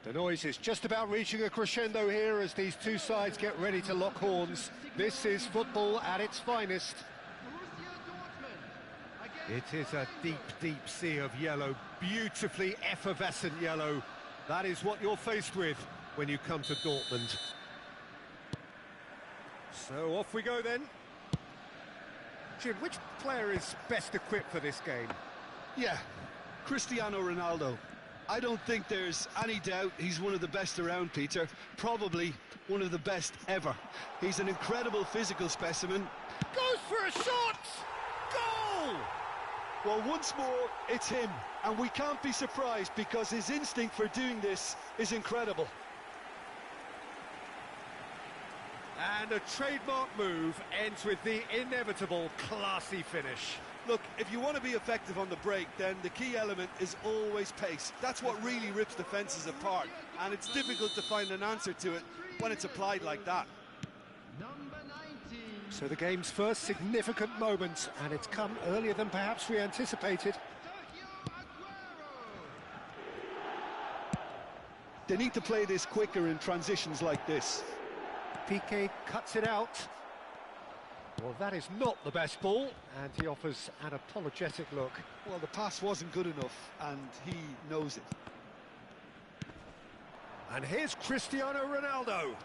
The noise is just about reaching a crescendo here as these two sides get ready to lock horns. This is football at its finest. It is a deep, deep sea of yellow, beautifully effervescent yellow. That is what you're faced with when you come to Dortmund. So off we go then. Jim, which player is best equipped for this game? Yeah, Cristiano Ronaldo. I don't think there's any doubt he's one of the best around, Peter. Probably one of the best ever. He's an incredible physical specimen. Goes for a shot! Goal! Well, once more, it's him. And we can't be surprised because his instinct for doing this is incredible. And a trademark move ends with the inevitable classy finish. Look, if you want to be effective on the break, then the key element is always pace. That's what really rips defences apart, and it's difficult to find an answer to it when it's applied like that. So the game's first significant moment, and it's come earlier than perhaps we anticipated. They need to play this quicker in transitions like this. Piqué cuts it out. Well, that is not the best ball, and he offers an apologetic look. Well, the pass wasn't good enough, and he knows it. And here's Cristiano Ronaldo.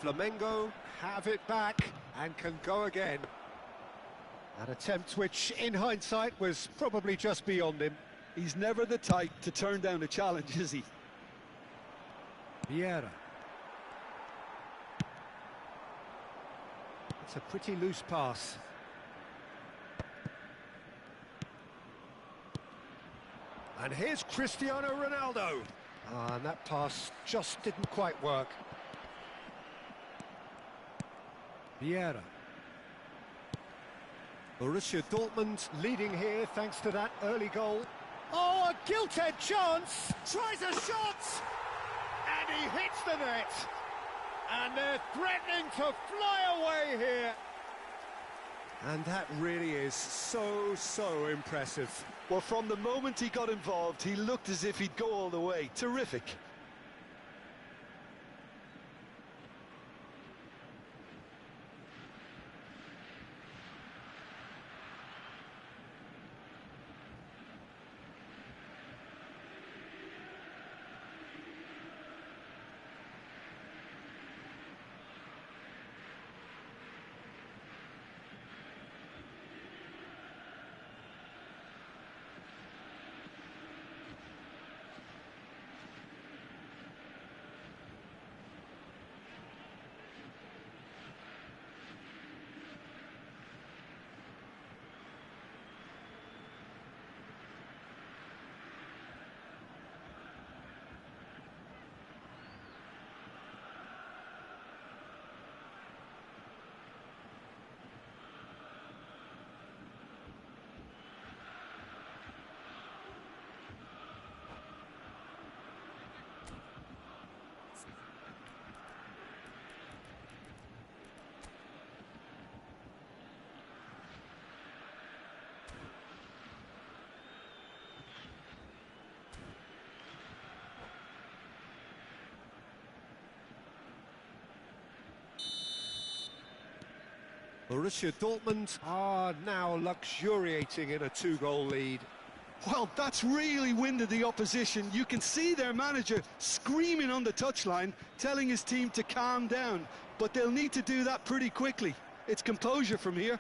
Flamengo have it back and can go again. An attempt which, in hindsight, was probably just beyond him. He's never the type to turn down a challenge, is he? Vieira. It's a pretty loose pass. And here's Cristiano Ronaldo. And that pass just didn't quite work. Vieira. Borussia Dortmund leading here thanks to that early goal. Oh, a gilt-edged chance! Tries a shot! And he hits the net! And they're threatening to fly away here. And that really is so impressive. Well, from the moment he got involved, he looked as if he'd go all the way. Terrific. Borussia Dortmund are now luxuriating in a two-goal lead. Well, that's really winded the opposition. You can see their manager screaming on the touchline, telling his team to calm down. But they'll need to do that pretty quickly. It's composure from here.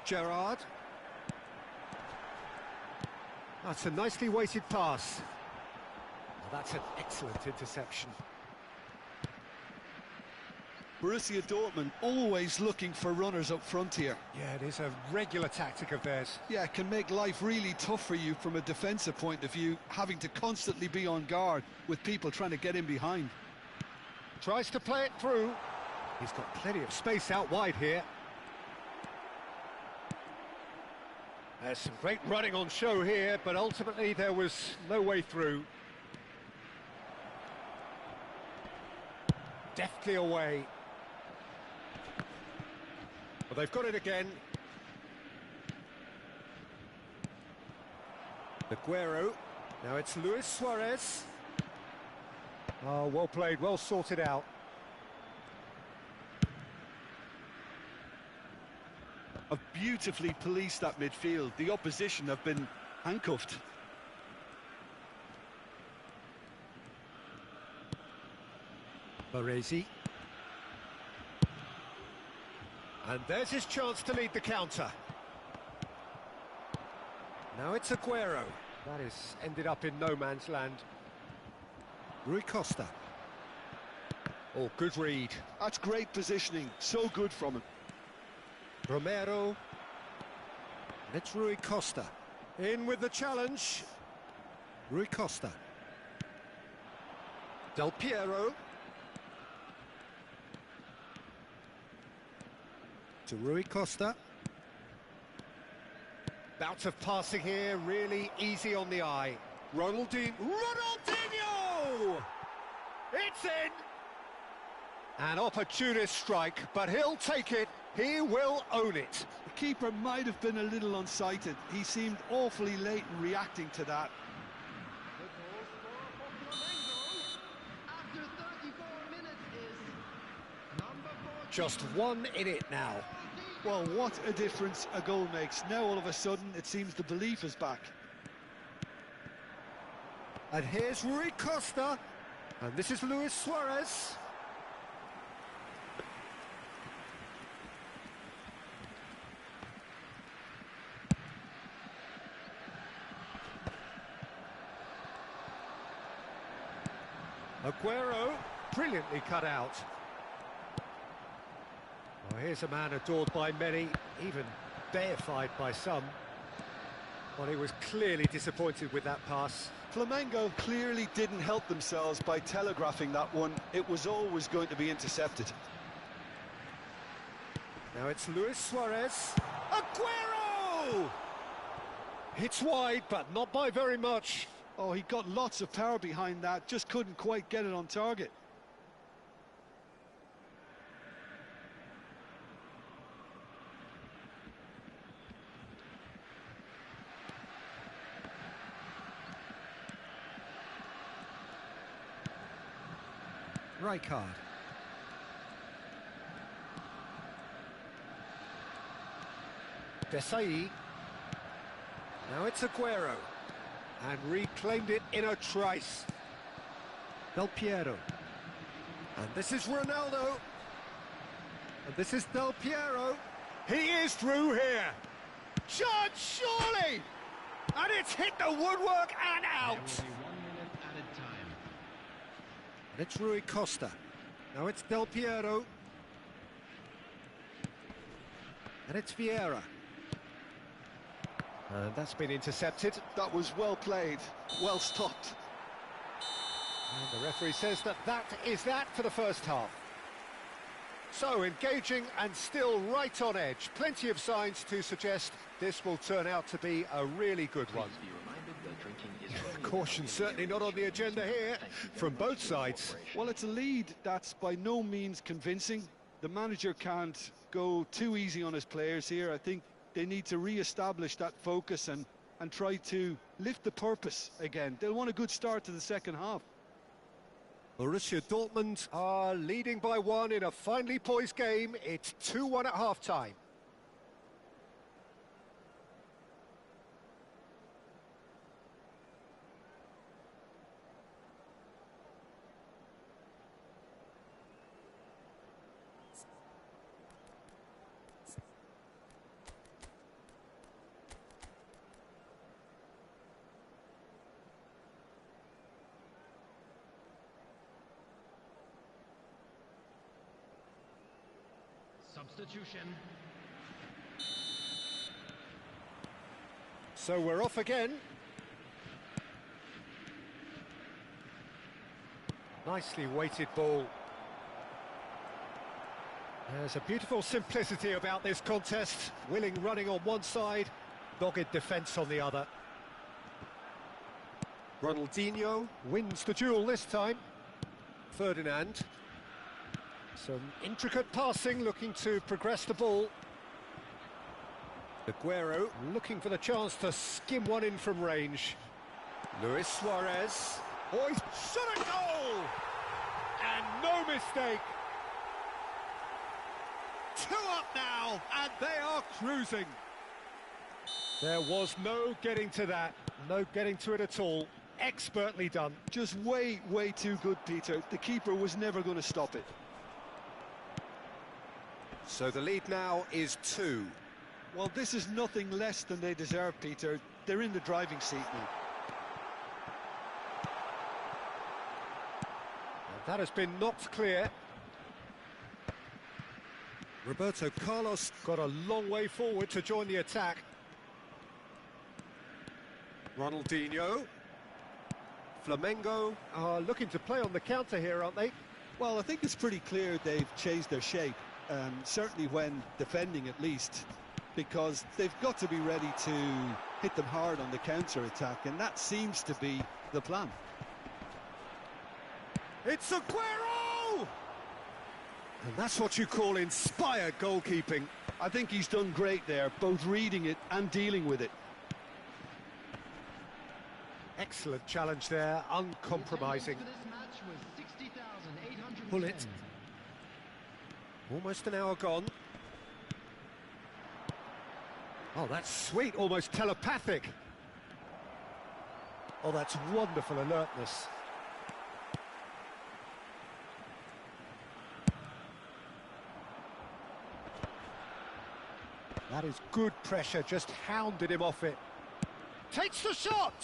Gerrard. That's a nicely weighted pass. Well, that's an excellent interception. Borussia Dortmund always looking for runners up front here. Yeah, it is a regular tactic of theirs. Yeah, it can make life really tough for you from a defensive point of view, having to constantly be on guard with people trying to get in behind. Tries to play it through. He's got plenty of space out wide here. There's some great running on show here, but ultimately there was no way through. Deftly away. Well, they've got it again. Aguero. Now it's Luis Suarez. Oh, well played, well sorted out. Have beautifully policed that midfield. The opposition have been handcuffed. Baresi. And there's his chance to lead the counter. Now it's Aguero. That is ended up in no man's land. Rui Costa. Oh, good read. That's great positioning. So good from him. Romero. And it's Rui Costa. In with the challenge. Rui Costa. Del Piero. To Rui Costa. Bout of passing here, really easy on the eye. Ronaldinho! It's in! An opportunist strike, but he'll take it. He will own it. The keeper might have been a little unsighted. He seemed awfully late in reacting to that. Just one in it now. Well, what a difference a goal makes. Now all of a sudden it seems the belief is back. And here's Rui Costa. And this is Luis Suarez. Aguero, brilliantly cut out. Well, here's a man adored by many, even deified by some. Well, he was clearly disappointed with that pass. Flamengo clearly didn't help themselves by telegraphing that one. It was always going to be intercepted. Now it's Luis Suarez. Aguero! Hits wide, but not by very much. Oh, he got lots of power behind that, just couldn't quite get it on target. Rijkaard. Desai. Now it's Aguero. And reclaimed it in a trice. Del Piero. And this is Ronaldo. And this is Del Piero. He is through here. Chance, surely! And it's hit the woodwork and out. And it's Rui Costa. Now it's Del Piero. And it's Vieira. And that's been intercepted. That was well played, well stopped. And the referee says that is that for the first half. So engaging and still right on edge. Plenty of signs to suggest this will turn out to be a really good one. Caution certainly not on the agenda here from both sides. Well, it's a lead that's by no means convincing. The manager can't go too easy on his players here. I think they need to re-establish that focus and try to lift the purpose again. They'll want a good start to the second half. Borussia Dortmund are leading by one in a finely poised game. It's 2-1 at half-time. Substitution. So we're off again. Nicely weighted ball. There's a beautiful simplicity about this contest. Willing running on one side, dogged defence on the other. Ronaldinho wins the duel this time. Ferdinand. Some intricate passing, looking to progress the ball. Aguero looking for the chance to skim one in from range. Luis Suarez. Oh, he's shot a goal! And no mistake. 2 up now, and they are cruising. There was no getting to that, no getting to it at all. Expertly done. Just way too good, Peter. The keeper was never going to stop it. So the lead now is 2. Well, this is nothing less than they deserve, Peter. They're in the driving seat now. That has been knocked clear. Roberto Carlos got a long way forward to join the attack. Ronaldinho. Flamengo are looking to play on the counter here, aren't they? Well, I think it's pretty clear they've changed their shape, certainly when defending at least, because they've got to be ready to hit them hard on the counter-attack, and that seems to be the plan. It's Aguero! And that's what you call inspired goalkeeping. I think he's done great there, both reading it and dealing with it. Excellent challenge there, uncompromising. Pull it. Almost an hour gone. Oh, that's sweet, almost telepathic. Oh, that's wonderful alertness. That is good pressure, just hounded him off it. Takes the shot!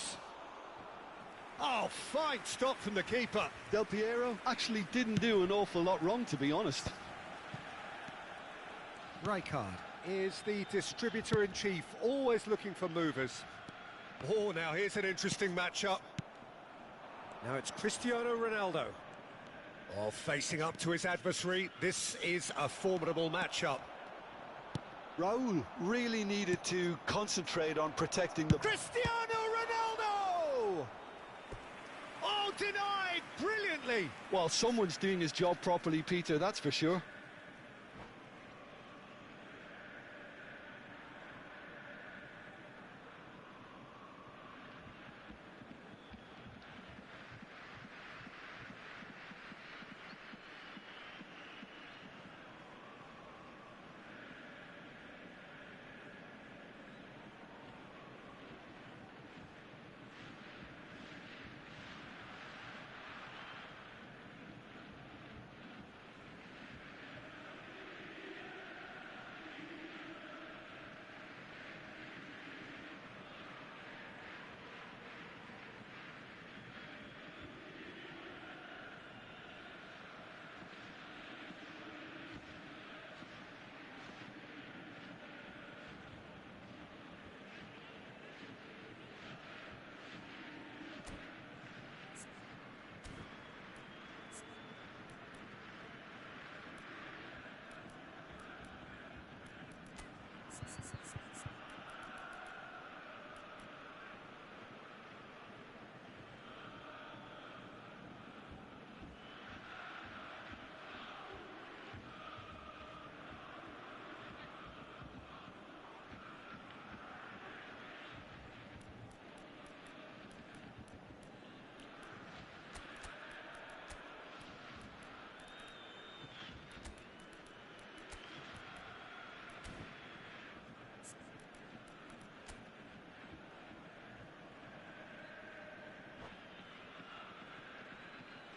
Oh, fine stop from the keeper. Del Piero actually didn't do an awful lot wrong, to be honest. Rijkaard is the distributor-in-chief, always looking for movers. Oh, now here's an interesting matchup. Now it's Cristiano Ronaldo. Oh, facing up to his adversary. This is a formidable matchup. Raul really needed to concentrate on protecting the... Cristiano Ronaldo! Oh, denied brilliantly. Well, someone's doing his job properly, Peter, that's for sure.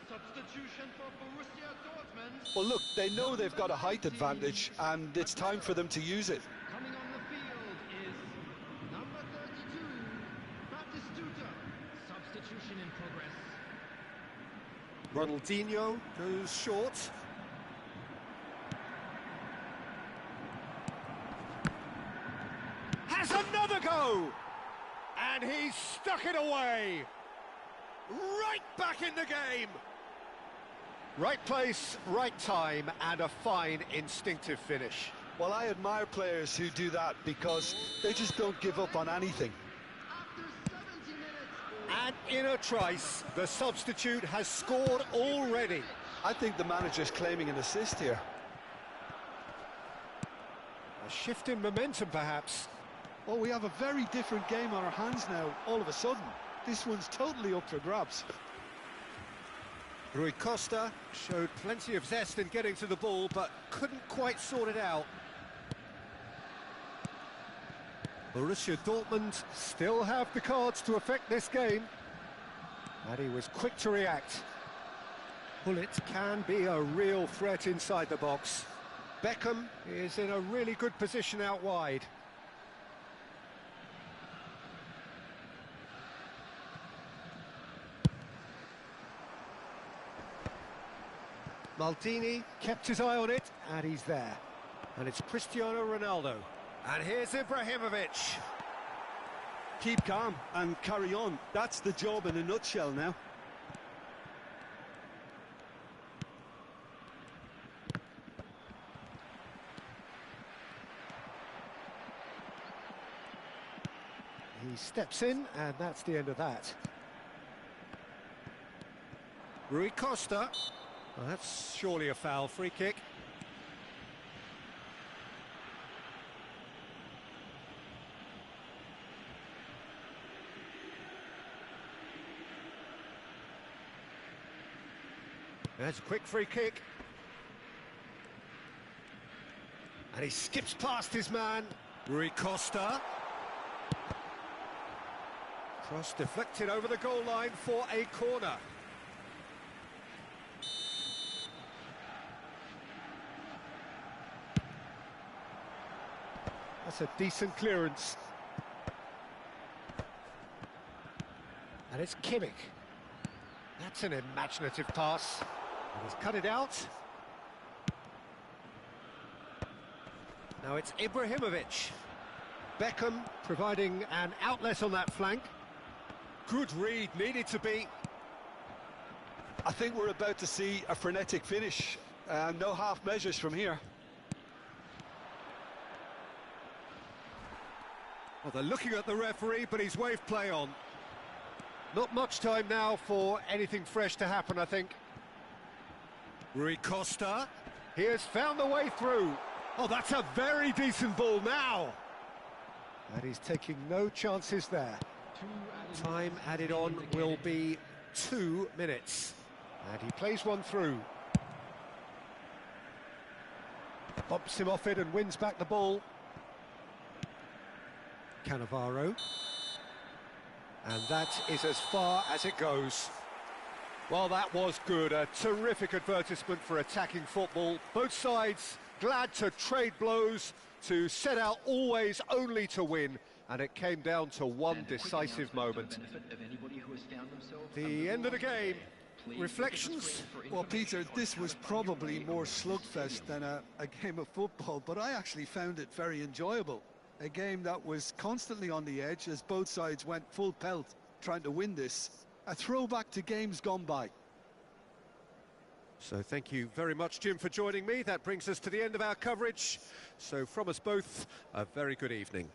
Substitution for Borussia Dortmund. Well, look, they know they've got a height advantage, and it's time for them to use it. Coming on the field is number 32, Batistuta. Substitution in progress. Ronaldinho goes short. Has another go! And he's stuck it away. Right back in the game. Right place, right time, and a fine instinctive finish. Well, I admire players who do that because they just don't give up on anything. And in a trice, the substitute has scored already. I think the manager's claiming an assist here. A shift in momentum, perhaps. Oh, we have a very different game on our hands now, all of a sudden. This one's totally up for grabs. Rui Costa showed plenty of zest in getting to the ball, but couldn't quite sort it out. Borussia Dortmund still have the cards to affect this game. And he was quick to react. Bullet can be a real threat inside the box. Beckham is in a really good position out wide. Maldini kept his eye on it, and he's there. And it's Cristiano Ronaldo. And here's Ibrahimovic. Keep calm and carry on. That's the job in a nutshell now. He steps in, and that's the end of that. Rui Costa. Well, that's surely a foul. Free kick. There's a quick free kick. And he skips past his man. Rui Costa. Cross deflected over the goal line for a corner. That's a decent clearance. And it's Kimmich. That's an imaginative pass. He's cut it out. Now it's Ibrahimovic. Beckham providing an outlet on that flank. Good read, needed to be. I think we're about to see a frenetic finish. No half measures from here. Well, they're looking at the referee, but he's waved play on. Not much time now for anything fresh to happen, I think. Rui Costa. He has found the way through. Oh, that's a very decent ball now. And he's taking no chances there. Time added on will be 2 minutes. And he plays one through. Bumps him off it and wins back the ball. Cannavaro. And that is as far as it goes. Well, that was good. A terrific advertisement for attacking football. Both sides glad to trade blows, to set out always only to win. And it came down to one decisive moment. The end of the game. Reflections? Well, Peter, this was probably more slugfest than a game of football, but I actually found it very enjoyable. A game that was constantly on the edge as both sides went full pelt trying to win this. A throwback to games gone by. So thank you very much, Jim, for joining me. That brings us to the end of our coverage. So from us both, a very good evening.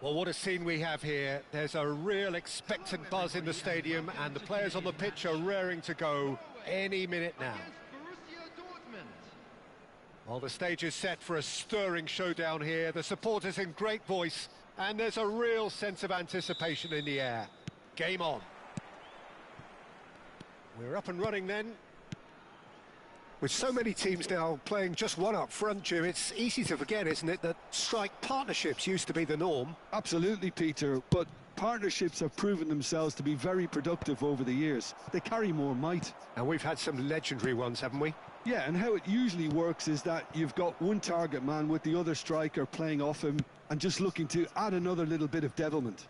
Well, what a scene we have here. There's a real expectant buzz in the stadium, and the players on the pitch are raring to go any minute now. Well, the stage is set for a stirring showdown here. The supporters in great voice, and there's a real sense of anticipation in the air. Game on. We're up and running then. With so many teams now playing just one up front, Jim, it's easy to forget, isn't it, that strike partnerships used to be the norm? Absolutely, Peter, but partnerships have proven themselves to be very productive over the years. They carry more might. And we've had some legendary ones, haven't we? Yeah, and how it usually works is that you've got one target man with the other striker playing off him and just looking to add another little bit of devilment.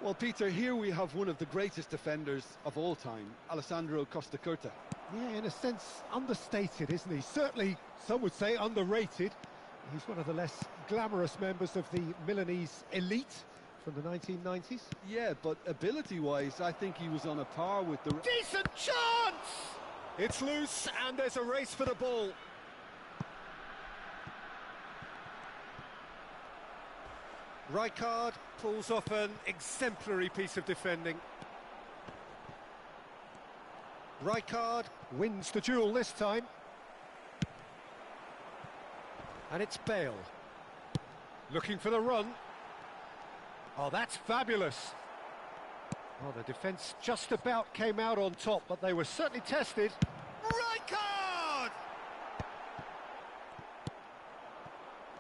Well, Peter, here we have one of the greatest defenders of all time, Alessandro Costacurta. Yeah, in a sense, understated, isn't he? Certainly, some would say underrated. He's one of the less glamorous members of the Milanese elite from the 1990s. Yeah, but ability-wise, I think he was on a par with the... Decent chance! It's loose, and there's a race for the ball. Rijkaard pulls off an exemplary piece of defending. Rijkaard wins the duel this time. And it's Bale. Looking for the run. Oh, that's fabulous. Oh, the defence just about came out on top, but they were certainly tested. Rijkaard!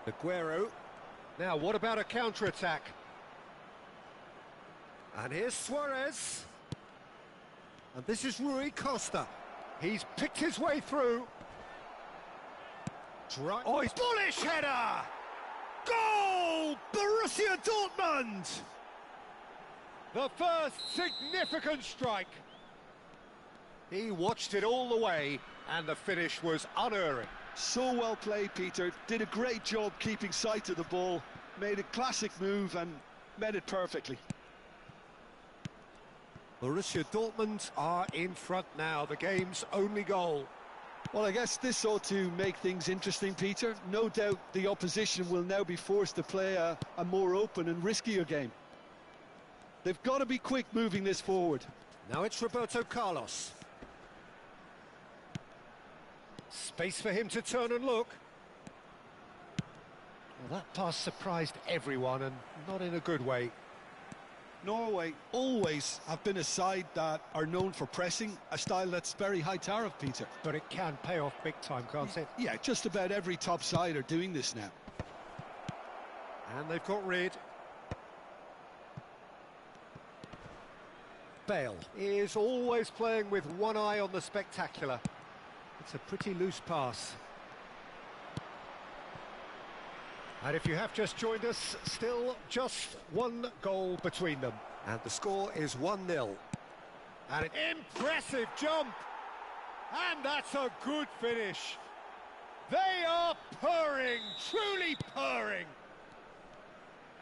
Aguero. Now, what about a counter-attack? And here's Suarez. And this is Rui Costa. He's picked his way through. Oh, he's bullish header! Goal! Borussia Dortmund! The first significant strike. He watched it all the way, and the finish was unerring. So well played, Peter. Did a great job keeping sight of the ball, made a classic move and met it perfectly. Borussia Dortmund are in front now, the game's only goal. Well, I guess this ought to make things interesting, Peter. No doubt the opposition will now be forced to play a more open and riskier game. They've got to be quick moving this forward. Now it's Roberto Carlos. Space for him to turn and look. Well, that pass surprised everyone, and not in a good way. Norway always have been a side that are known for pressing, a style that's very high tariff, Peter. But it can pay off big time, can't it? Yeah, just about every top side are doing this now. And they've got rid. Bale is always playing with one eye on the spectacular. It's a pretty loose pass. And if you have just joined us, still just one goal between them. And the score is 1-0. And an impressive jump! And that's a good finish. They are purring, truly purring.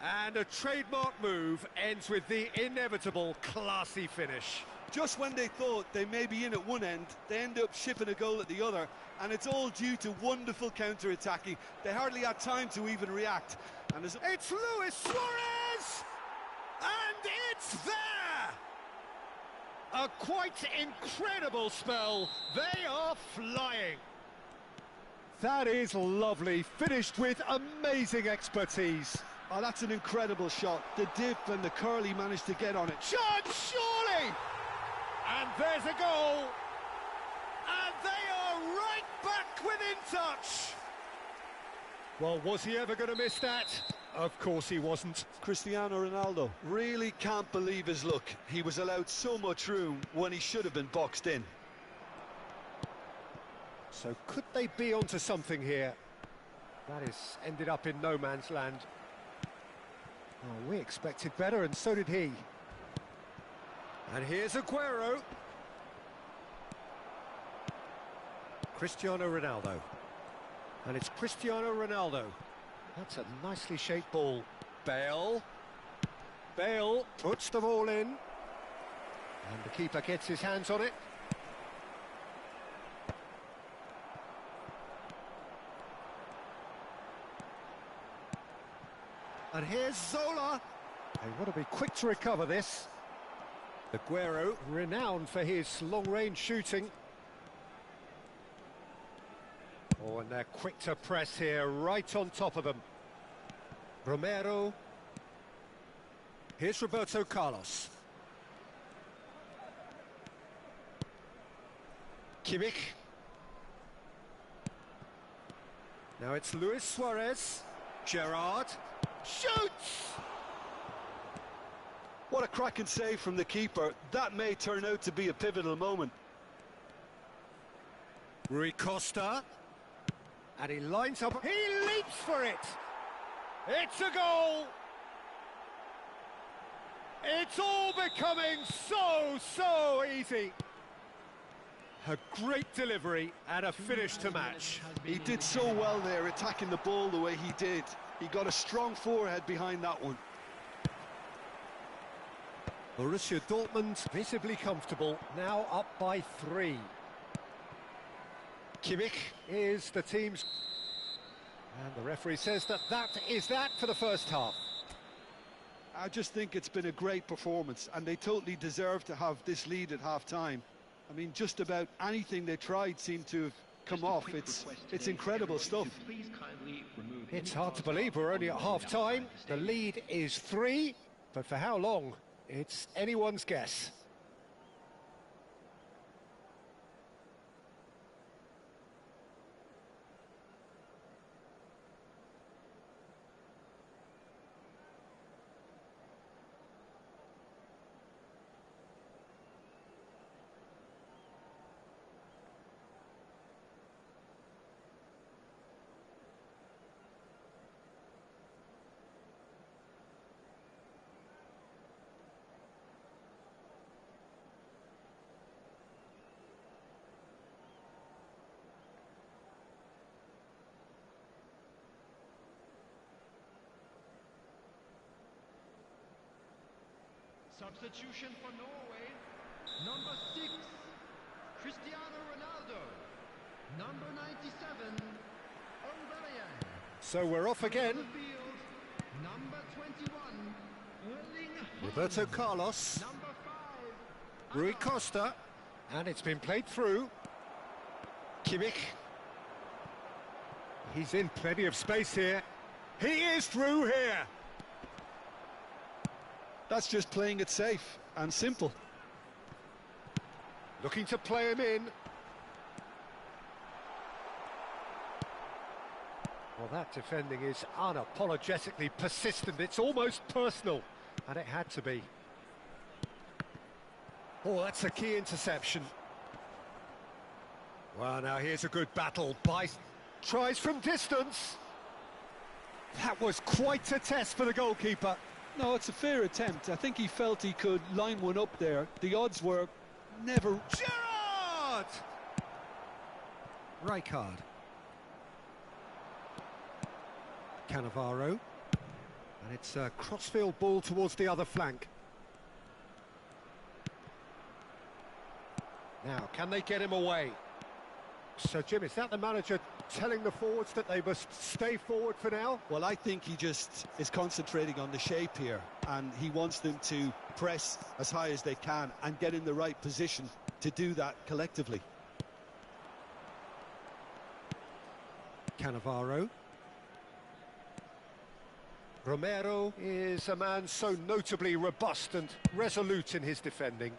And a trademark move ends with the inevitable classy finish. Just when they thought they may be in at one end, they end up shipping a goal at the other, and it's all due to wonderful counter-attacking. They hardly had time to even react. And it's Luis Suarez! And it's there! A quite incredible spell. They are flying. That is lovely, finished with amazing expertise. Oh, that's an incredible shot. The dip and the curl he managed to get on it. Chance, surely! And there's a goal! And they are right back within touch! Well, was he ever going to miss that? Of course he wasn't. Cristiano Ronaldo really can't believe his luck. He was allowed so much room when he should have been boxed in. So could they be onto something here? That has ended up in no man's land. Oh, we expected better, and so did he. And here's Aguero. Cristiano Ronaldo. And it's Cristiano Ronaldo. That's a nicely shaped ball. Bale. Bale puts the ball in. And the keeper gets his hands on it. And here's Zola. They want to be quick to recover this. Aguero, renowned for his long-range shooting. Oh, and they're quick to press here, right on top of them. Romero. Here's Roberto Carlos. Kimmich. Now it's Luis Suarez. Gerrard. Shoots! What a cracking save from the keeper. That may turn out to be a pivotal moment. Rui Costa. And he lines up. He leaps for it! It's a goal! It's all becoming so easy. A great delivery and a finish to match. He did so well there, attacking the ball the way he did. He got a strong forehead behind that one. Borussia Dortmund visibly comfortable, now up by 3. Kimmich is the team's... And the referee says that is that for the first half. I just think it's been a great performance, and they totally deserve to have this lead at half-time. I mean, just about anything they tried seemed to have come off. It's incredible stuff. It's hard to believe we're only at half-time. The lead is 3, but for how long? It's anyone's guess. Substitution for Norway. Number 6, Cristiano Ronaldo. Number 97, Aubameyang. So we're off again. Number 21, Erling Haaland. Roberto Carlos. Number 5, Rui Costa. And it's been played through. Kimmich. He's in plenty of space here. He is through here. That's just playing it safe and simple. Looking to play him in. Well, that defending is unapologetically persistent. It's almost personal, and it had to be. Oh, that's a key interception. Well, now here's a good battle. Tries from distance. That was quite a test for the goalkeeper. No, it's a fair attempt. I think he felt he could line one up there. The odds were never... Gerrard! Rijkaard. Cannavaro. And it's a crossfield ball towards the other flank. Now, can they get him away? So, Jim, is that the manager telling the forwards that they must stay forward for now? Well, I think he just is concentrating on the shape here, and he wants them to press as high as they can and get in the right position to do that collectively. Cannavaro. Romero is a man so notably robust and resolute in his defending.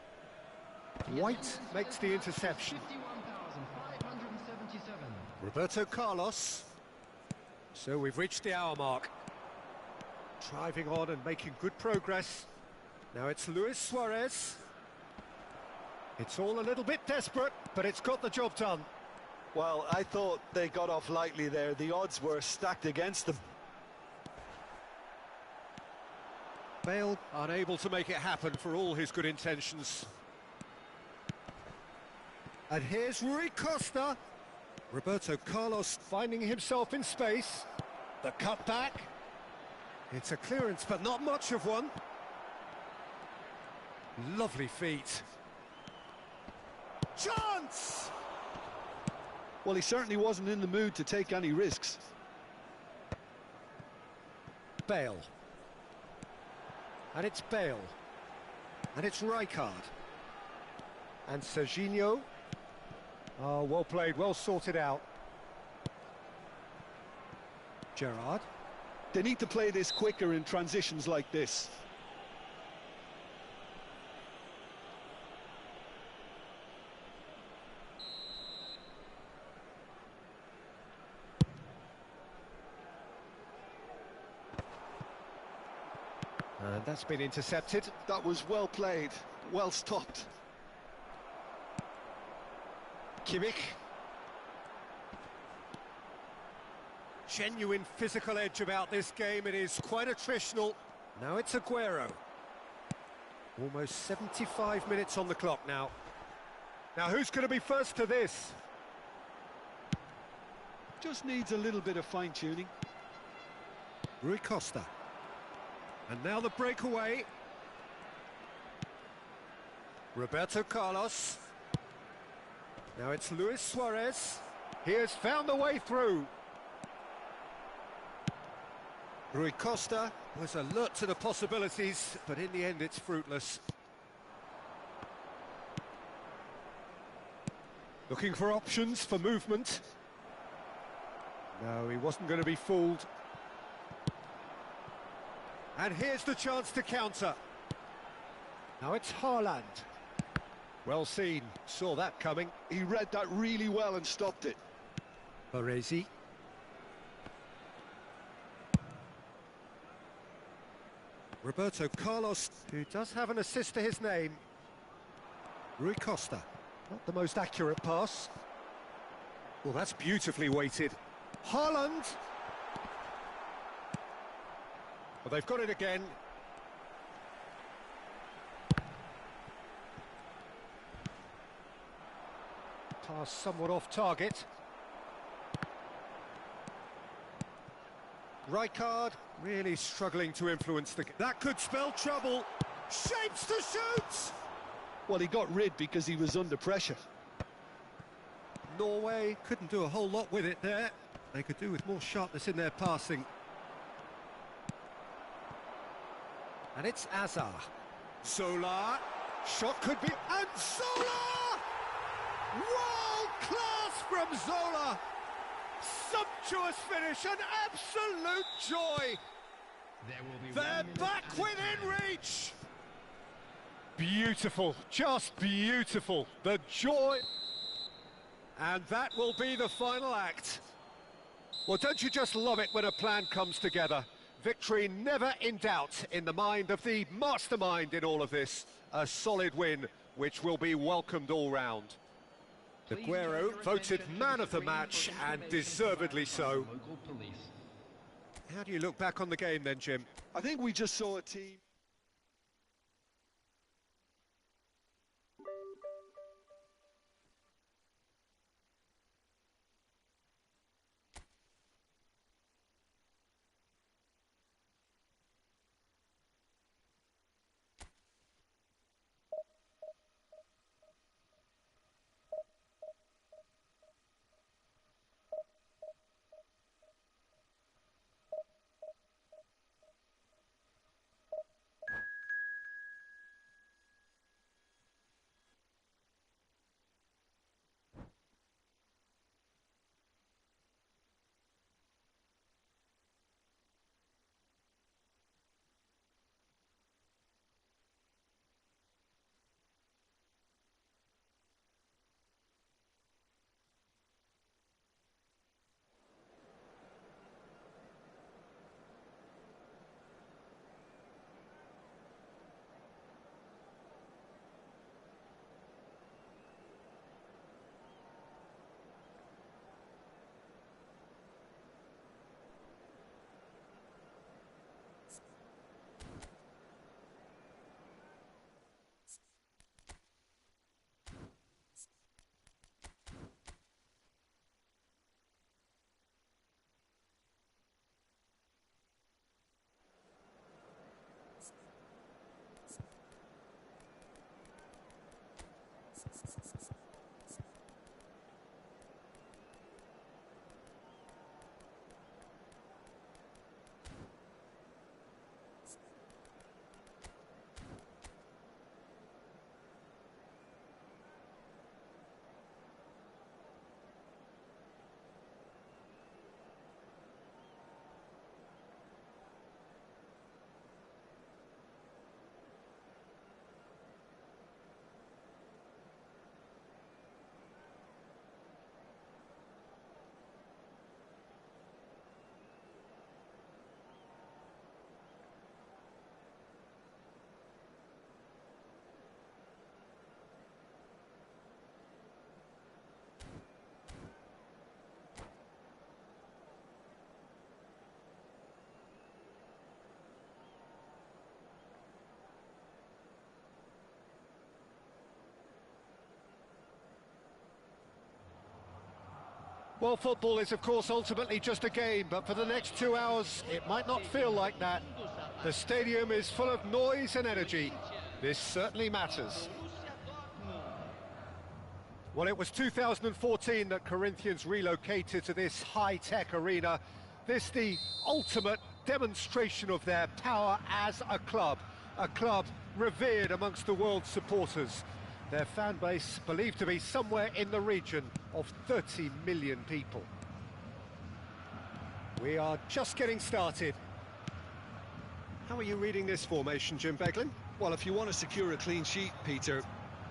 White makes the interception. 51,577. Roberto Carlos. So we've reached the hour mark. Driving on and making good progress. Now it's Luis Suarez. It's all a little bit desperate, but it's got the job done. Well, I thought they got off lightly there. The odds were stacked against them. Bale unable to make it happen for all his good intentions. And here's Rui Costa. Roberto Carlos finding himself in space. The cutback. It's a clearance, but not much of one. Lovely feet. Chance! Well, he certainly wasn't in the mood to take any risks. Bale. And it's Bale. And it's Rijkaard. And Serginho. Oh, well played, well sorted out. Gerrard. They need to play this quicker in transitions like this. And that's been intercepted. That was well played, well stopped. Kimmich. Genuine physical edge about this game. It is quite attritional. Now it's Aguero. Almost 75 minutes on the clock now. Now who's going to be first to this? Just needs a little bit of fine-tuning. Rui Costa. And now the breakaway. Roberto Carlos. Now it's Luis Suarez. He has found the way through. Rui Costa was alert to the possibilities, but in the end it's fruitless. Looking for options for movement. No, he wasn't going to be fooled. And here's the chance to counter. Now it's Haaland. Well seen, saw that coming. He read that really well and stopped it. Baresi. Roberto Carlos, who does have an assist to his name. Rui Costa. Not the most accurate pass. Well, that's beautifully weighted. Haaland. Well, they've got it again. Pass somewhat off target. Rijkaard really struggling to influence the... That could spell trouble. Shapes to shoot! Well, he got rid because he was under pressure. Norway couldn't do a whole lot with it there. They could do with more sharpness in their passing. And it's Azar. Zola. Shot could be... And Zola! World class from Zola! Sumptuous finish, an absolute joy! They're back within reach! Beautiful, just beautiful. The joy... And that will be the final act. Well, don't you just love it when a plan comes together? Victory never in doubt in the mind of the mastermind in all of this. A solid win, which will be welcomed all round. Aguero voted man of the match, and deservedly so. How do you look back on the game then, Jim? I think we just saw a team... Well, football is, of course, ultimately just a game, but for the next 2 hours, it might not feel like that. The stadium is full of noise and energy. This certainly matters. Well, it was 2014 that Corinthians relocated to this high-tech arena. This the ultimate demonstration of their power as a club revered amongst the world's supporters. Their fan base believed to be somewhere in the region of 30 million people. We are just getting started. How are you reading this formation, Jim Beglin? Well, if you want to secure a clean sheet, Peter,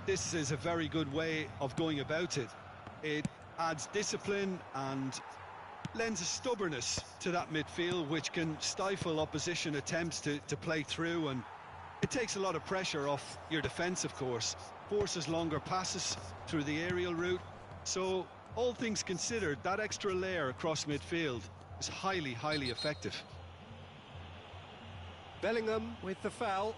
this is a very good way of going about it. It adds discipline and lends a stubbornness to that midfield, which can stifle opposition attempts to play through, and it takes a lot of pressure off your defence, of course. Forces longer passes through the aerial route. So, all things considered, that extra layer across midfield is highly, highly effective. Bellingham with the foul.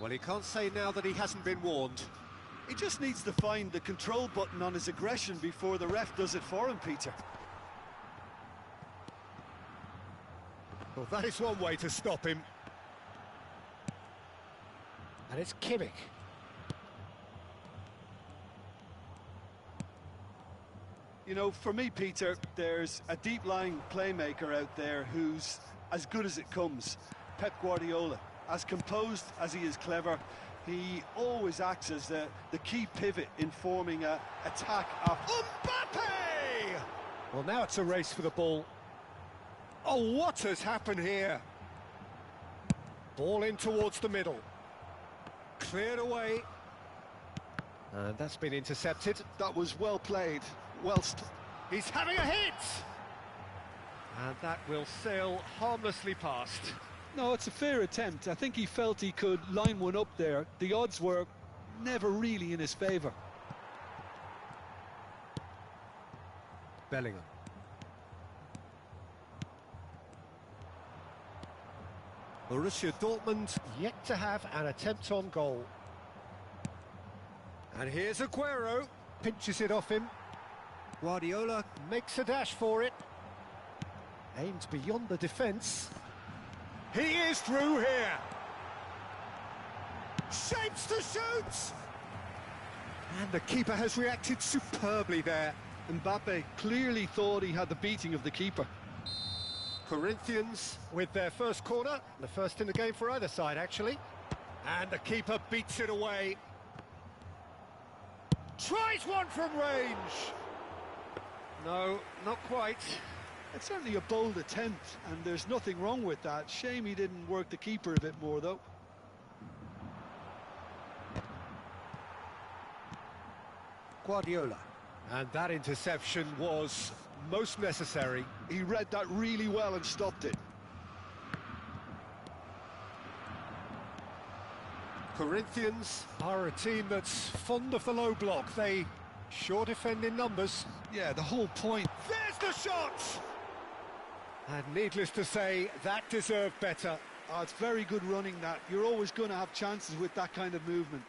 Well, he can't say now that he hasn't been warned. He just needs to find the control button on his aggression before the ref does it for him, Peter. Well, that is one way to stop him. And it's Kimmich. You know, for me, Peter, there's a deep-lying playmaker out there who's as good as it comes. Pep Guardiola. As composed as he is clever, he always acts as the key pivot in forming an attack after... Mbappe! Well, now it's a race for the ball. Oh, what has happened here? Ball in towards the middle. Cleared away. And that's been intercepted. That was well played. He's having a hit! And that will sail harmlessly past. No, it's a fair attempt. I think he felt he could line one up there. The odds were never really in his favour. Bellingham. Borussia Dortmund yet to have an attempt on goal. And here's Aguero, pinches it off him. Guardiola makes a dash for it. Aims beyond the defence. He is through here. Shapes to shoot! And the keeper has reacted superbly there. Mbappe clearly thought he had the beating of the keeper. Corinthians with their first corner, the first in the game for either side, actually. And the keeper beats it away. Tries one from range. No, not quite. It's certainly a bold attempt, and there's nothing wrong with that. Shame he didn't work the keeper a bit more, though. Guardiola. And that interception was most necessary. He read that really well and stopped it. Corinthians are a team that's fond of the low block. They sure defend in numbers. Yeah, the whole point. There's the shot! And needless to say, that deserved better. Oh, it's very good running, that. You're always going to have chances with that kind of movement.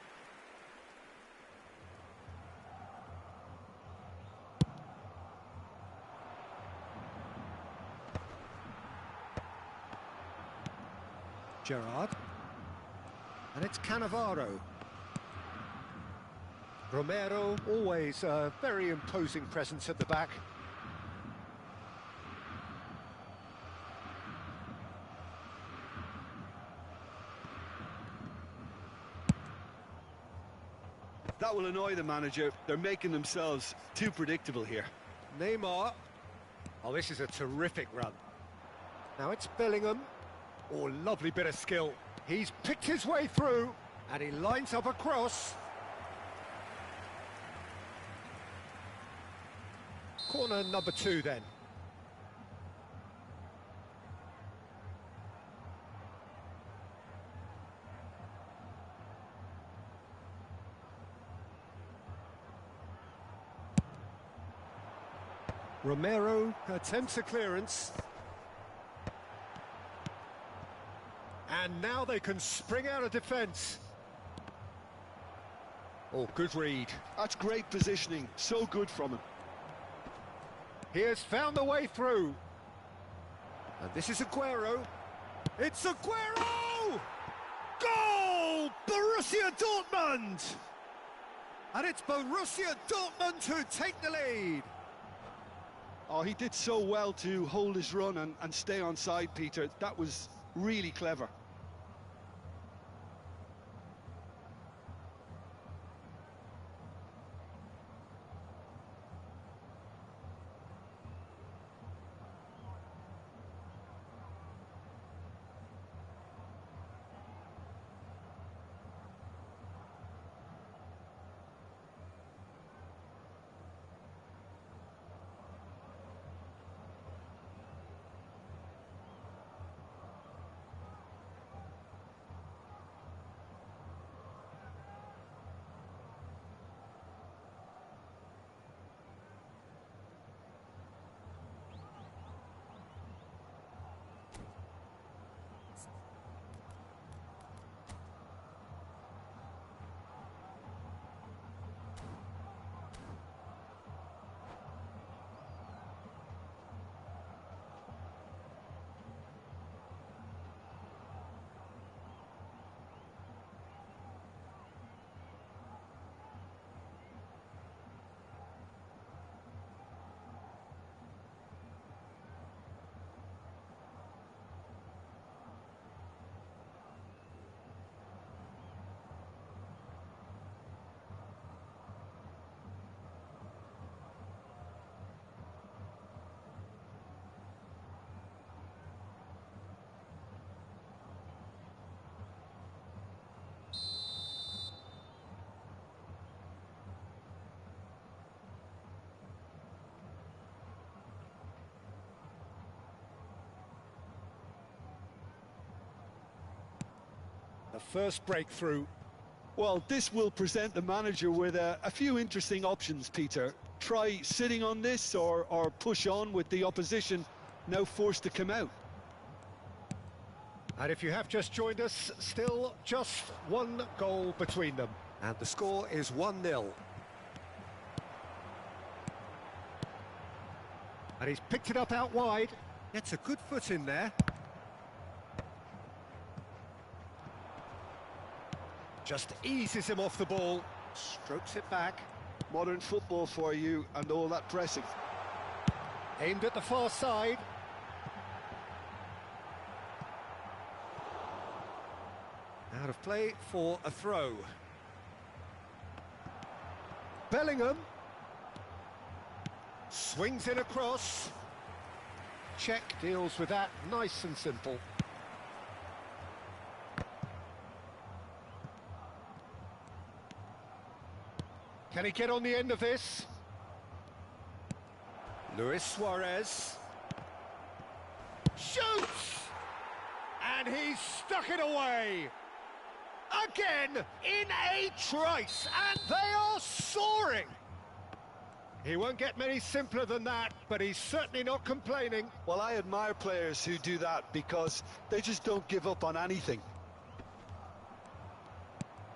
Gerrard. And it's Cannavaro. Romero, always a very imposing presence at the back. That will annoy the manager. They're making themselves too predictable here. Neymar. Oh, this is a terrific run. Now it's Bellingham. Oh, lovely bit of skill. He's picked his way through, and he lines up a cross. Corner number 2 then. Romero attempts a clearance. And now they can spring out of defence. Oh, good read. That's great positioning, so good from him. He has found the way through. And this is Aguero. It's Aguero! Goal! Borussia Dortmund! And it's Borussia Dortmund who take the lead. Oh, he did so well to hold his run and stay on side, Peter. That was really clever. The first breakthrough. Well, this will present the manager with a few interesting options, Peter. Try sitting on this or push on with the opposition now forced to come out. And if you have just joined us, still just one goal between them. And the score is 1-0. And he's picked it up out wide. Gets a good foot in there. Just eases him off the ball. Strokes it back. Modern football for you and all that pressing. Aimed at the far side. Out of play for a throw. Bellingham. Swings in across. Check deals with that, nice and simple. Can he get on the end of this? Luis Suarez. Shoots! And he's stuck it away. Again, in a trice, and they are soaring. He won't get many simpler than that, but he's certainly not complaining. Well, I admire players who do that because they just don't give up on anything.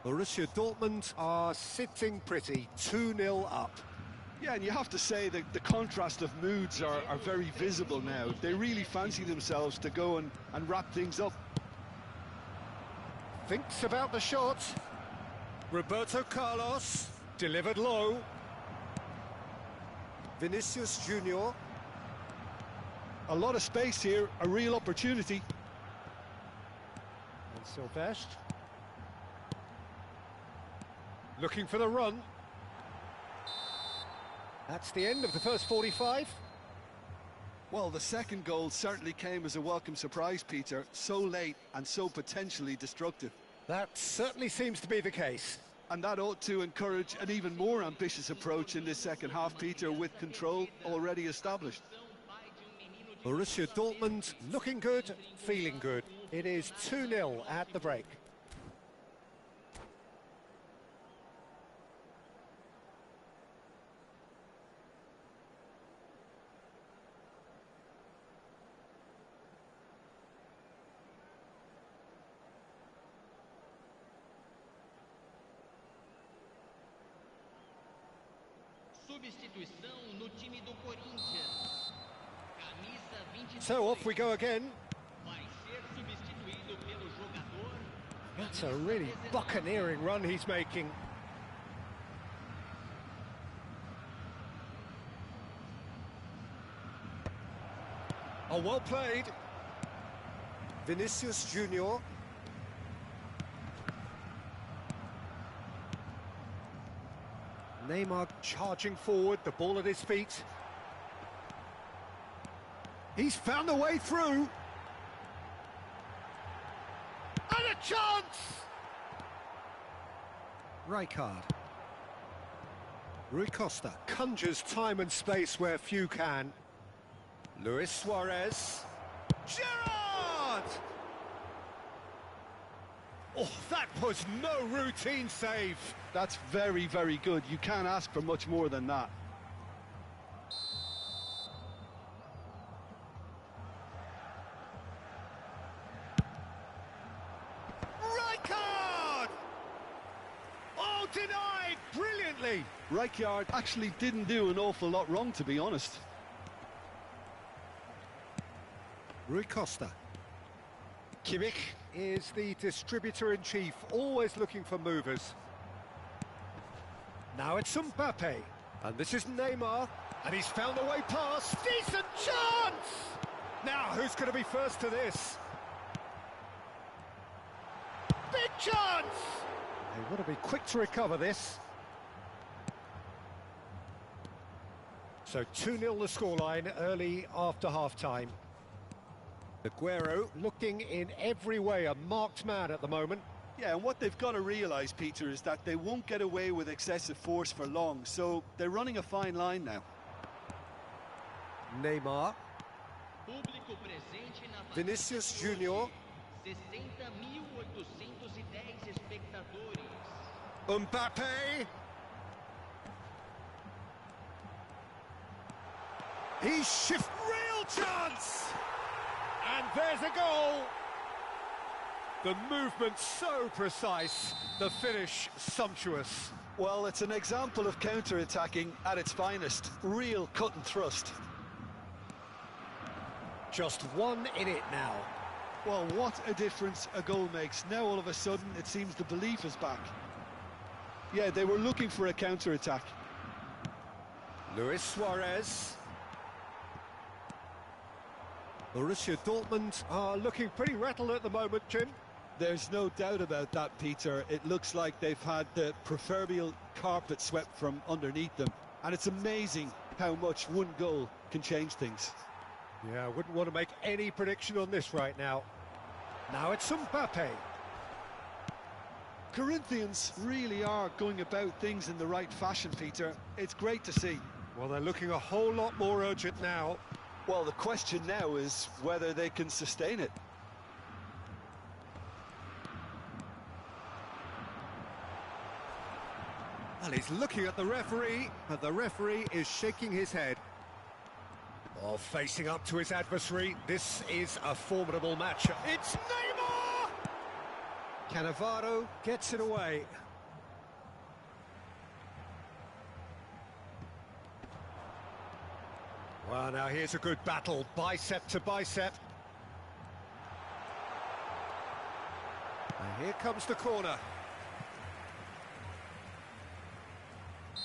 Borussia Dortmund are sitting pretty, 2-0 up. Yeah, and you have to say that the contrast of moods are very visible now. They really fancy themselves to go and wrap things up. Thinks about the shot. Roberto Carlos, delivered low. Vinicius Junior. A lot of space here, a real opportunity. And Sylvestre. Looking for the run. That's the end of the first 45. Well, the second goal certainly came as a welcome surprise, Peter. So late and so potentially destructive. That certainly seems to be the case. And that ought to encourage an even more ambitious approach in this second half, Peter, with control already established. Borussia Dortmund looking good, feeling good. It is 2-0 at the break. substituição no time do Corinthians. Camisa 22. So off we go again. Vai ser substituído pelo jogador. That's a really buccaneering run he's making. Oh, well played. Vinicius Junior. Neymar charging forward, the ball at his feet. He's found a way through. And a chance! Rijkaard. Rui Costa conjures time and space where few can. Luis Suarez. Gerrard! Oh, that was no routine save. That's very, very good. You can't ask for much more than that. Rijkaard! Oh, denied brilliantly. Rijkaard actually didn't do an awful lot wrong, to be honest. Rui Costa. Kimmich is the distributor-in-chief, always looking for movers. Now it's Mbappe, and this is Neymar, and he's found a way past. Decent chance! Now, who's going to be first to this? Big chance! They want to be quick to recover this. So 2-0 the scoreline early after half-time. Aguero looking in every way a marked man at the moment. Yeah, and what they've got to realise, Peter, is that they won't get away with excessive force for long, so they're running a fine line now. Neymar. Público presente na Vinicius Junior. 60.810 espectadores. Mbappe. He shifts, real chance! And there's a goal! The movement so precise, the finish sumptuous. Well, it's an example of counter-attacking at its finest. Real cut and thrust. Just one in it now. Well, what a difference a goal makes. Now all of a sudden it seems the belief is back. Yeah, they were looking for a counter-attack. Luis Suarez. Borussia Dortmund are looking pretty rattled at the moment, Jim. There's no doubt about that, Peter. It looks like they've had the proverbial carpet swept from underneath them. And it's amazing how much one goal can change things. Yeah, I wouldn't want to make any prediction on this right now. Now it's Mbappe. Corinthians really are going about things in the right fashion, Peter. It's great to see. Well, they're looking a whole lot more urgent now. Well, the question now is whether they can sustain it. Well, he's looking at the referee, but the referee is shaking his head. Oh, facing up to his adversary, this is a formidable match. It's Neymar! Cannavaro gets it away. Well, now here's a good battle, bicep to bicep. And here comes the corner.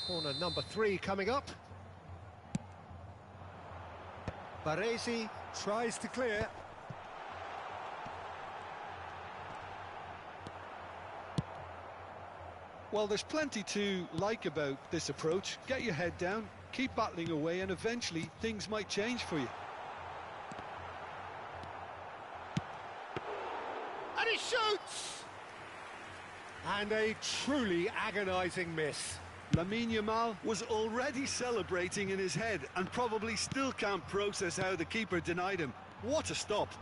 Corner number 3 coming up. Baresi tries to clear. Well, there's plenty to like about this approach. Get your head down, keep battling away, and eventually things might change for you. And he shoots! And a truly agonising miss. Lamine Yamal was already celebrating in his head and probably still can't process how the keeper denied him. What a stop.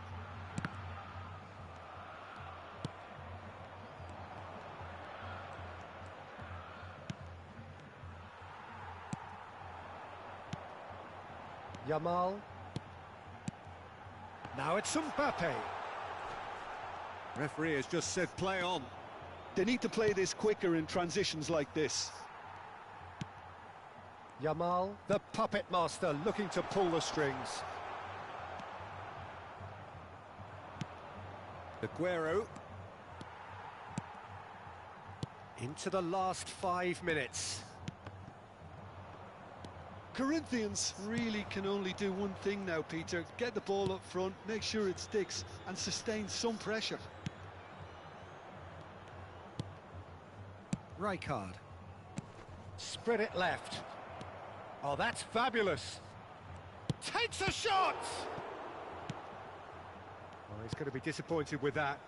Yamal. Now it's Mbappe. Referee has just said play on. They need to play this quicker in transitions like this. Yamal, the puppet master, looking to pull the strings. Aguero. Into the last 5 minutes. Corinthians really can only do one thing now, Peter. Get the ball up front, make sure it sticks, and sustain some pressure. Rijkaard. Spread it left. Oh, that's fabulous. Takes a shot! Oh, he's going to be disappointed with that.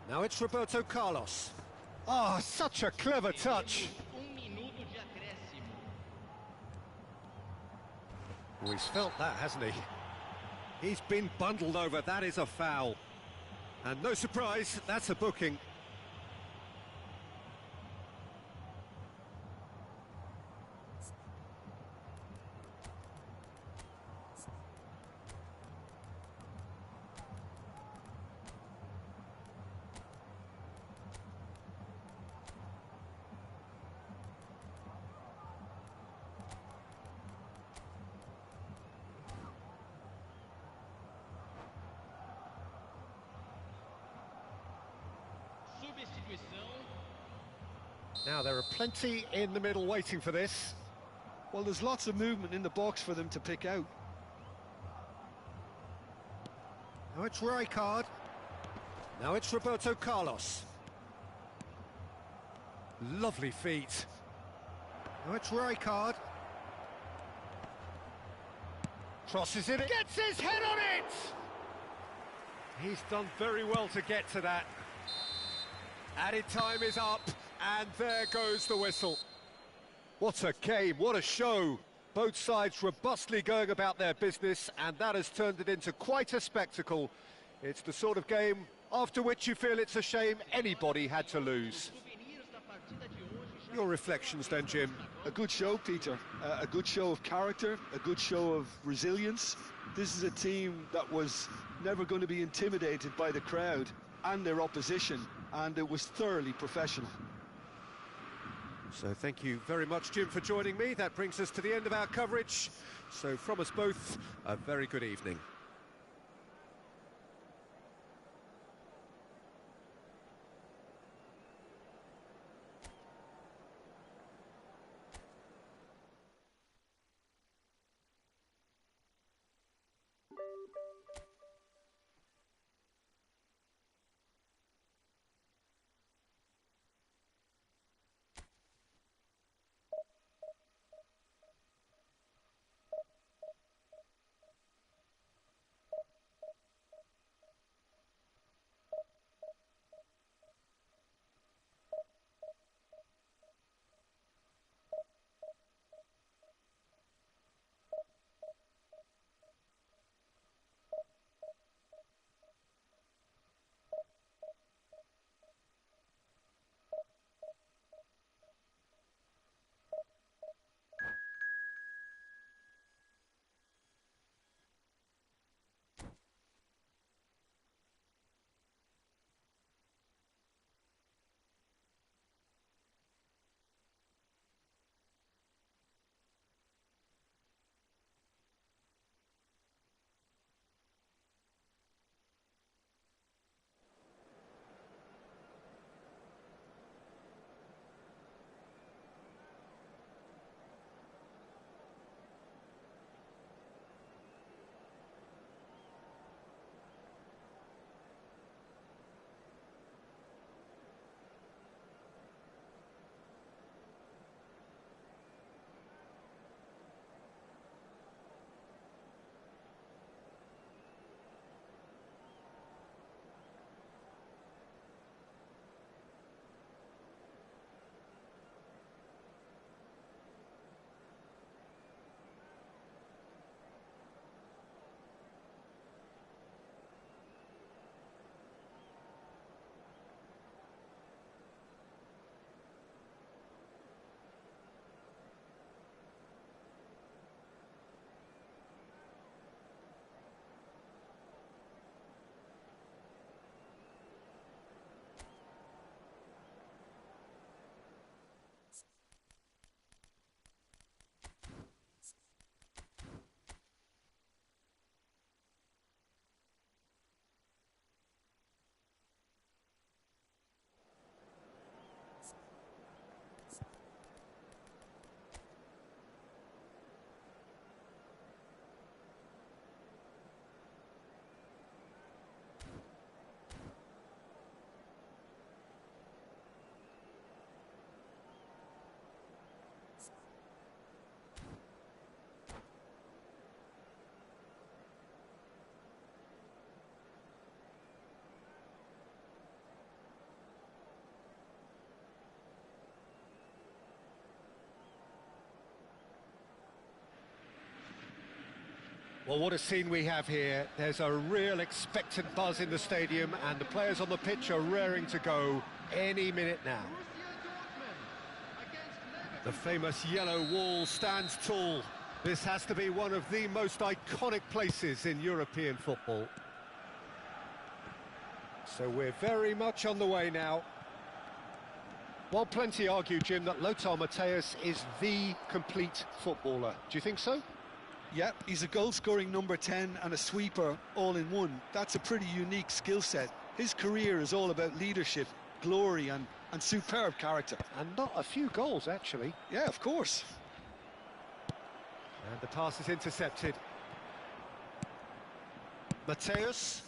Now it's Roberto Carlos. Oh, such a clever touch. Oh, he's felt that, hasn't he? He's been bundled over. That is a foul. And no surprise, that's a booking. Now there are plenty in the middle waiting for this. Well, there's lots of movement in the box for them to pick out. Now it's Rijkaard. Now it's Roberto Carlos. Lovely feet. Now it's Rijkaard. Crosses it, gets his head on it! He's done very well to get to that. Added time is up, and there goes the whistle. What a game, what a show. Both sides robustly going about their business, and that has turned it into quite a spectacle. It's the sort of game after which you feel it's a shame anybody had to lose. Your reflections then, Jim? A good show, Peter. A good show of character, a good show of resilience. This is a team that was never going to be intimidated by the crowd and their opposition, and it was thoroughly professional. So thank you very much, Jim, for joining me. That brings us to the end of our coverage. So from us both, a very good evening. Well, what a scene we have here. There's a real expectant buzz in the stadium, and the players on the pitch are raring to go any minute now. The famous yellow wall stands tall. This has to be one of the most iconic places in European football. So we're very much on the way now. While plenty argue, Jim, that Lothar Matthäus is the complete footballer. Do you think so? Yeah, he's a goal-scoring number 10 and a sweeper all in one. That's a pretty unique skill set. His career is all about leadership, glory and superb character. And not a few goals, actually. Yeah, of course. And the pass is intercepted. Matthäus.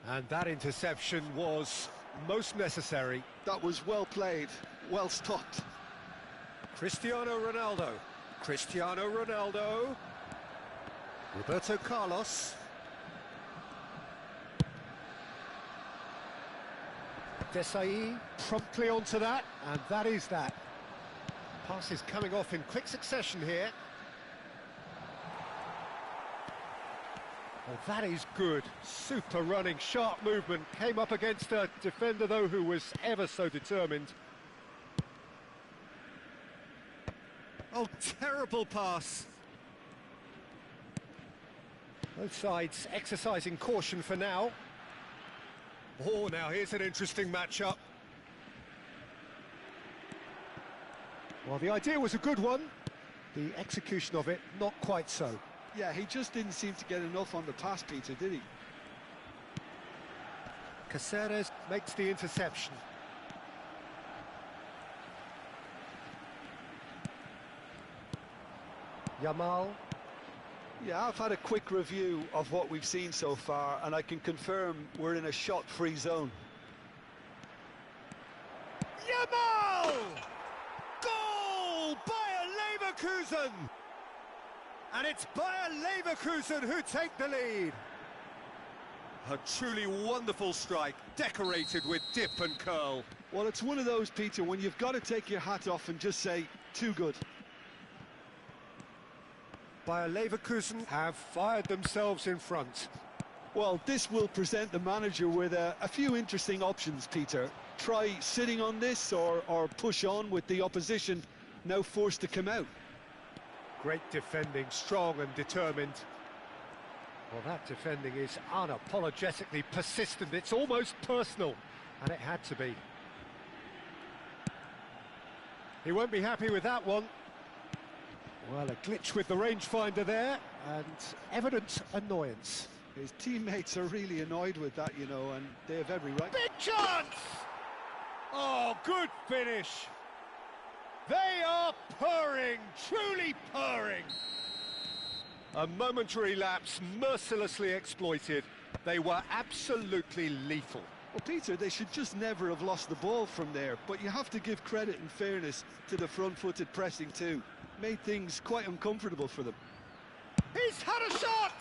And that interception was most necessary. That was well played, well stopped. Cristiano Ronaldo. Cristiano Ronaldo. Roberto Carlos. Desai promptly onto that, and that is that. Pass is coming off in quick succession here. Well, that is good. Super running, sharp movement. Came up against a defender, though, who was ever so determined. Oh, terrible pass. Both sides exercising caution for now. Oh, now here's an interesting matchup. Well, the idea was a good one. The execution of it, not quite so. Yeah, he just didn't seem to get enough on the pass, Peter, did he? Caceres makes the interception. Yamal. Yeah, I've had a quick review of what we've seen so far, and I can confirm we're in a shot-free zone. Yamal! Goal! Bayer Leverkusen! And it's Bayer Leverkusen who take the lead. A truly wonderful strike, decorated with dip and curl. Well, it's one of those, Peter, when you've got to take your hat off and just say, too good. Bayer Leverkusen have fired themselves in front. Well, this will present the manager with a few interesting options, Peter. Try sitting on this or push on with the opposition now forced to come out. Great defending, strong and determined. Well, that defending is unapologetically persistent. It's almost personal, and it had to be. He won't be happy with that one. Well, a glitch with the rangefinder there, and evident annoyance. His teammates are really annoyed with that, you know, and they have every right. Big chance! Oh, good finish. They are purring, truly purring. A momentary lapse, mercilessly exploited. They were absolutely lethal. Well, Peter, they should just never have lost the ball from there, but you have to give credit and fairness to the front-footed pressing too. Made things quite uncomfortable for them. He's had a shot!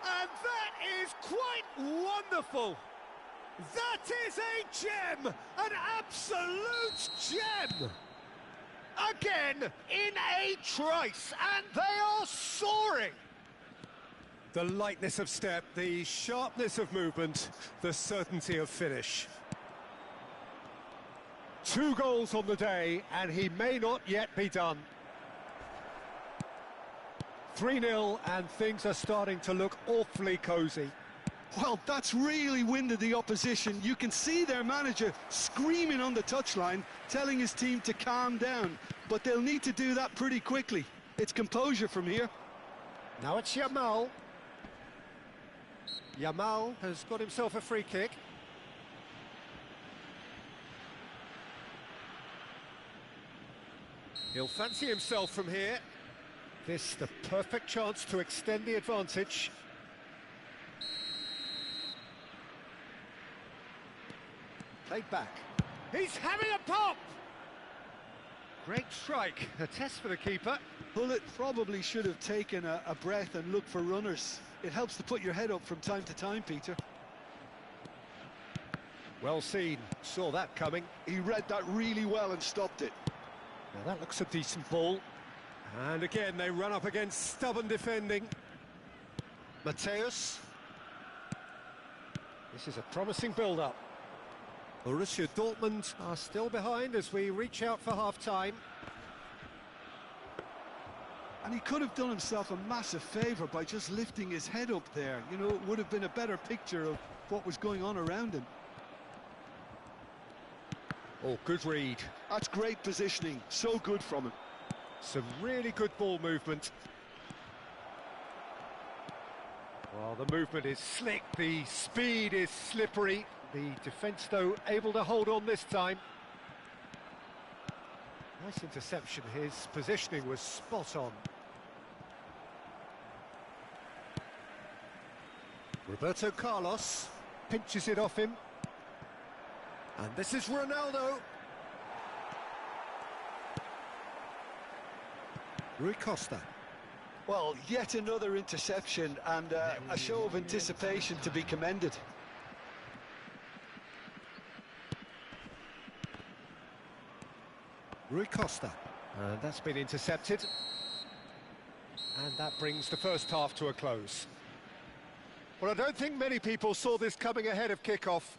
And that is quite wonderful! That is a gem! An absolute gem! Again, in a trice, and they are soaring! The lightness of step, the sharpness of movement, the certainty of finish. 2 goals on the day, and he may not yet be done. 3-0, and things are starting to look awfully cosy. Well, that's really winded the opposition. You can see their manager screaming on the touchline, telling his team to calm down. But they'll need to do that pretty quickly. It's composure from here. Now it's Yamal. Yamal has got himself a free kick. He'll fancy himself from here. This the perfect chance to extend the advantage. Played back. He's having a pop! Great strike. A test for the keeper. Bullet probably should have taken a breath and looked for runners. It helps to put your head up from time to time, Peter. Well seen. Saw that coming. He read that really well and stopped it. Now that looks a decent ball. And again, they run up against stubborn defending. Mateus. This is a promising build-up. Borussia Dortmund are still behind as we reach out for half-time. And he could have done himself a massive favour by just lifting his head up there. You know, it would have been a better picture of what was going on around him. Oh, good read. That's great positioning. So good from him. Some really good ball movement. Well, the movement is slick, the speed is slippery. The defence, though, able to hold on this time. Nice interception. His positioning was spot on. Roberto Carlos pinches it off him. And this is Ronaldo. Rui Costa. Well, yet another interception and a show of anticipation to be commended. Rui Costa. And that's been intercepted. And that brings the first half to a close. Well, I don't think many people saw this coming ahead of kick-off.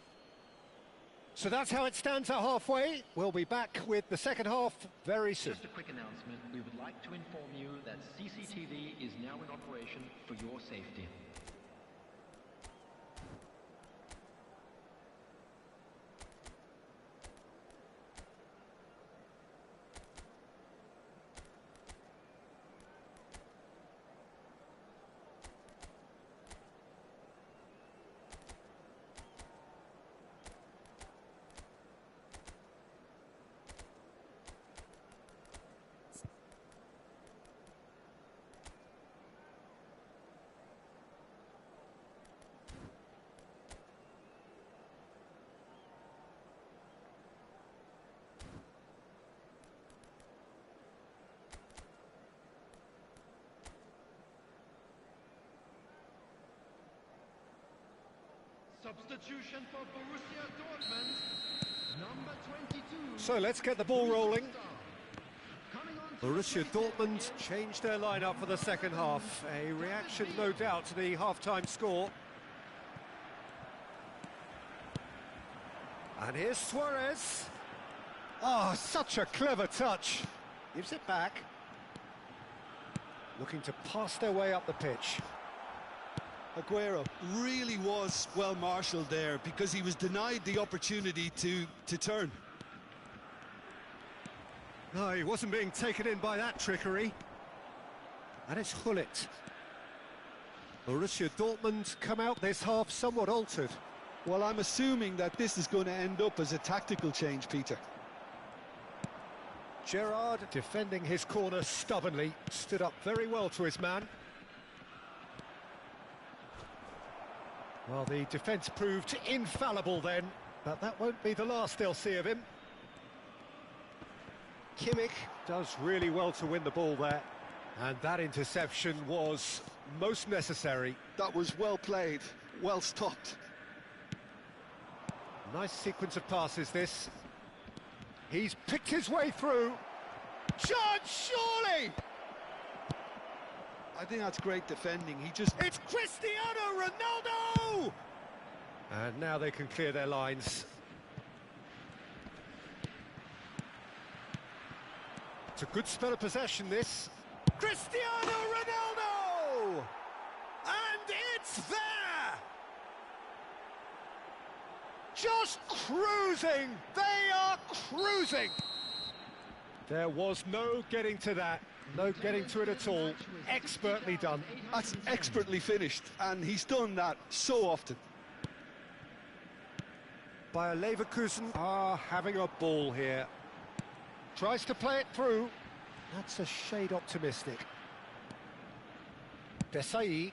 So that's how it stands at halfway. We'll be back with the second half very soon. Just a quick announcement. We would like to inform you that CCTV is now in operation for your safety. Substitution for Borussia Dortmund, number 22. So let's get the ball rolling. Borussia Dortmund changed their lineup for the second half. A reaction, no doubt, to the half-time score. And here's Suarez. Oh, such a clever touch. Gives it back. Looking to pass their way up the pitch. Aguero really was well marshalled there because he was denied the opportunity to turn. No, he wasn't being taken in by that trickery. And it's Hullet. Borussia Dortmund come out this half somewhat altered. Well, I'm assuming that this is going to end up as a tactical change, Peter. Gerrard defending his corner stubbornly, stood up very well to his man. Well, the defence proved infallible then, but that won't be the last they'll see of him. Kimmich does really well to win the ball there, and that interception was most necessary. That was well played, well stopped. Nice sequence of passes, this. He's picked his way through. Chance, surely! I think that's great defending. It's Cristiano Ronaldo! And now they can clear their lines. It's a good spell of possession, this. Cristiano Ronaldo! And it's there! Just cruising! They are cruising! There was no getting to that. No getting to it at all. Expertly done. That's expertly finished, and he's done that so often. Bayer Leverkusen are having a ball here. Tries to play it through. That's a shade optimistic. Desai.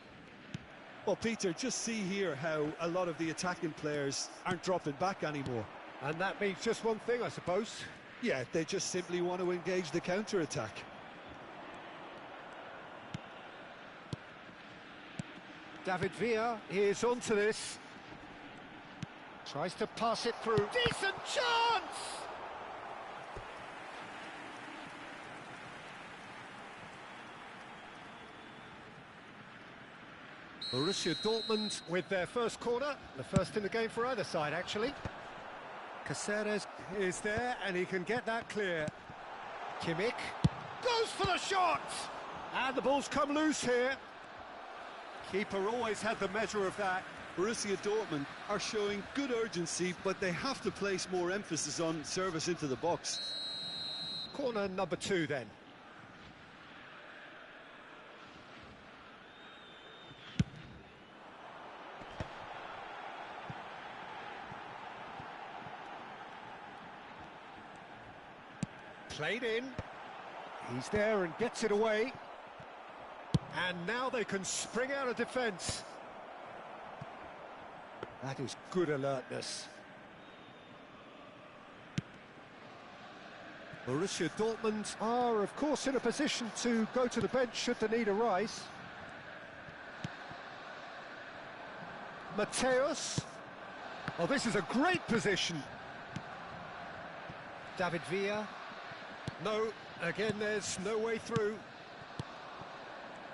Well, Peter, just see here how a lot of the attacking players aren't dropping back anymore. And that means just one thing, I suppose. Yeah, they just simply want to engage the counter-attack. David Villa is onto this. Tries to pass it through. Decent chance! Borussia Dortmund with their first corner, the first in the game for either side, actually. Caceres is there, and he can get that clear. Kimmich goes for the shot! And the ball's come loose here. Keeper always had the measure of that. Borussia Dortmund are showing good urgency, but they have to place more emphasis on service into the box. Corner number 2 then. Played in. He's there and gets it away. And now they can spring out of defence. That is good alertness. Borussia Dortmund are, of course, in a position to go to the bench should the need arise. Mateus. Oh, this is a great position. David Villa. No, again, there's no way through.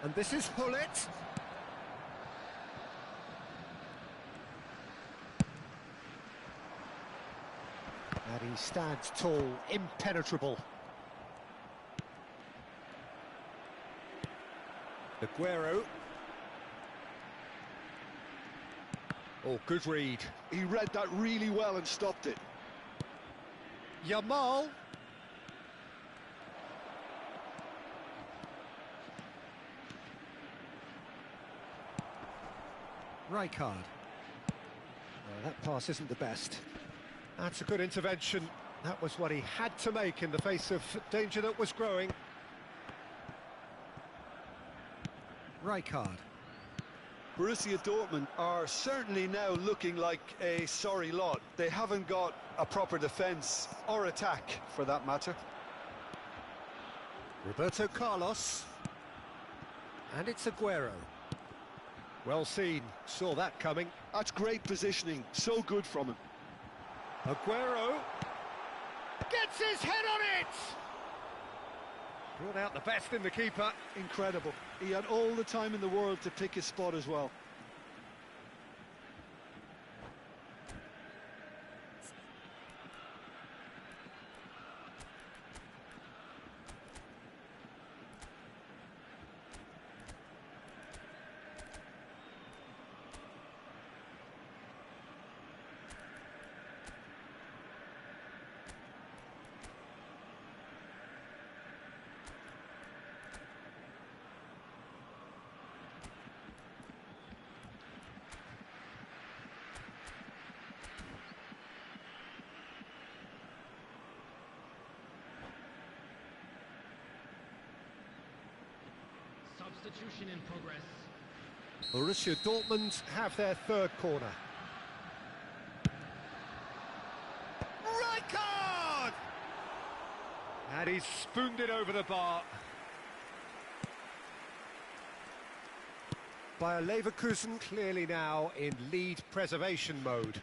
And this is Hullet. And he stands tall, impenetrable. Aguero. Oh, good read. He read that really well and stopped it. Yamal. Rijkaard. That pass isn't the best. That's a good intervention. That was what he had to make in the face of danger that was growing. Rijkaard. Borussia Dortmund are certainly now looking like a sorry lot. They haven't got a proper defence or attack, for that matter. Roberto Carlos. And it's Aguero. Well seen, saw that coming. That's great positioning, so good from him. Aguero gets his head on it! Brought out the best in the keeper. Incredible. He had all the time in the world to pick his spot as well. Substitution in progress. Borussia Dortmund have their third corner. Rijkaard! And he's spooned it over the bar. Bayer Leverkusen clearly now in lead preservation mode.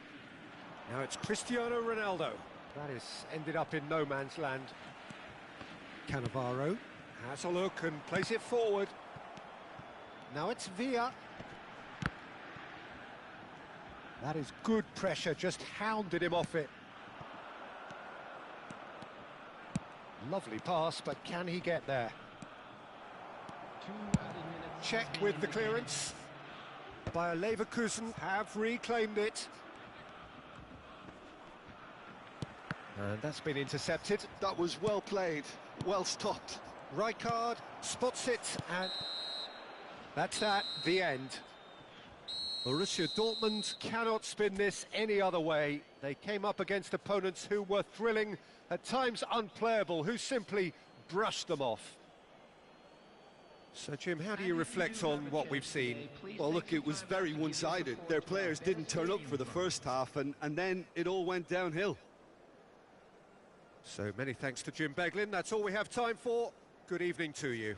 Now it's Cristiano Ronaldo. That has ended up in no man's land. Cannavaro has a look and plays it forward. Now it's Villa. That is good pressure, just hounded him off it. Lovely pass, but can he get there? Check with the clearance. Bayer Leverkusen have reclaimed it. And that's been intercepted. That was well played, well stopped. Rijkaard spots it, and that's that, the end. Borussia Dortmund cannot spin this any other way. They came up against opponents who were thrilling, at times unplayable, who simply brushed them off. So, Jim, how do you reflect on what we've seen? Well, look, it was very one-sided. Their players didn't turn up for the first half, and then it all went downhill. So many thanks to Jim Beglin. That's all we have time for. Good evening to you.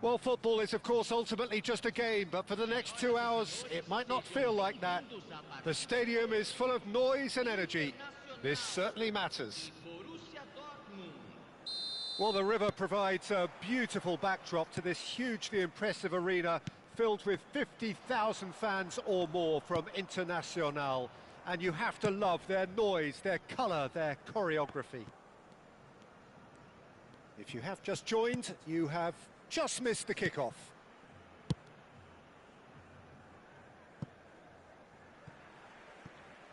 Well, football is, of course, ultimately just a game, but for the next 2 hours, it might not feel like that. The stadium is full of noise and energy. This certainly matters. Well, the river provides a beautiful backdrop to this hugely impressive arena filled with 50,000 fans or more from Internacional. And you have to love their noise, their colour, their choreography. If you have just joined, you have just missed the kickoff.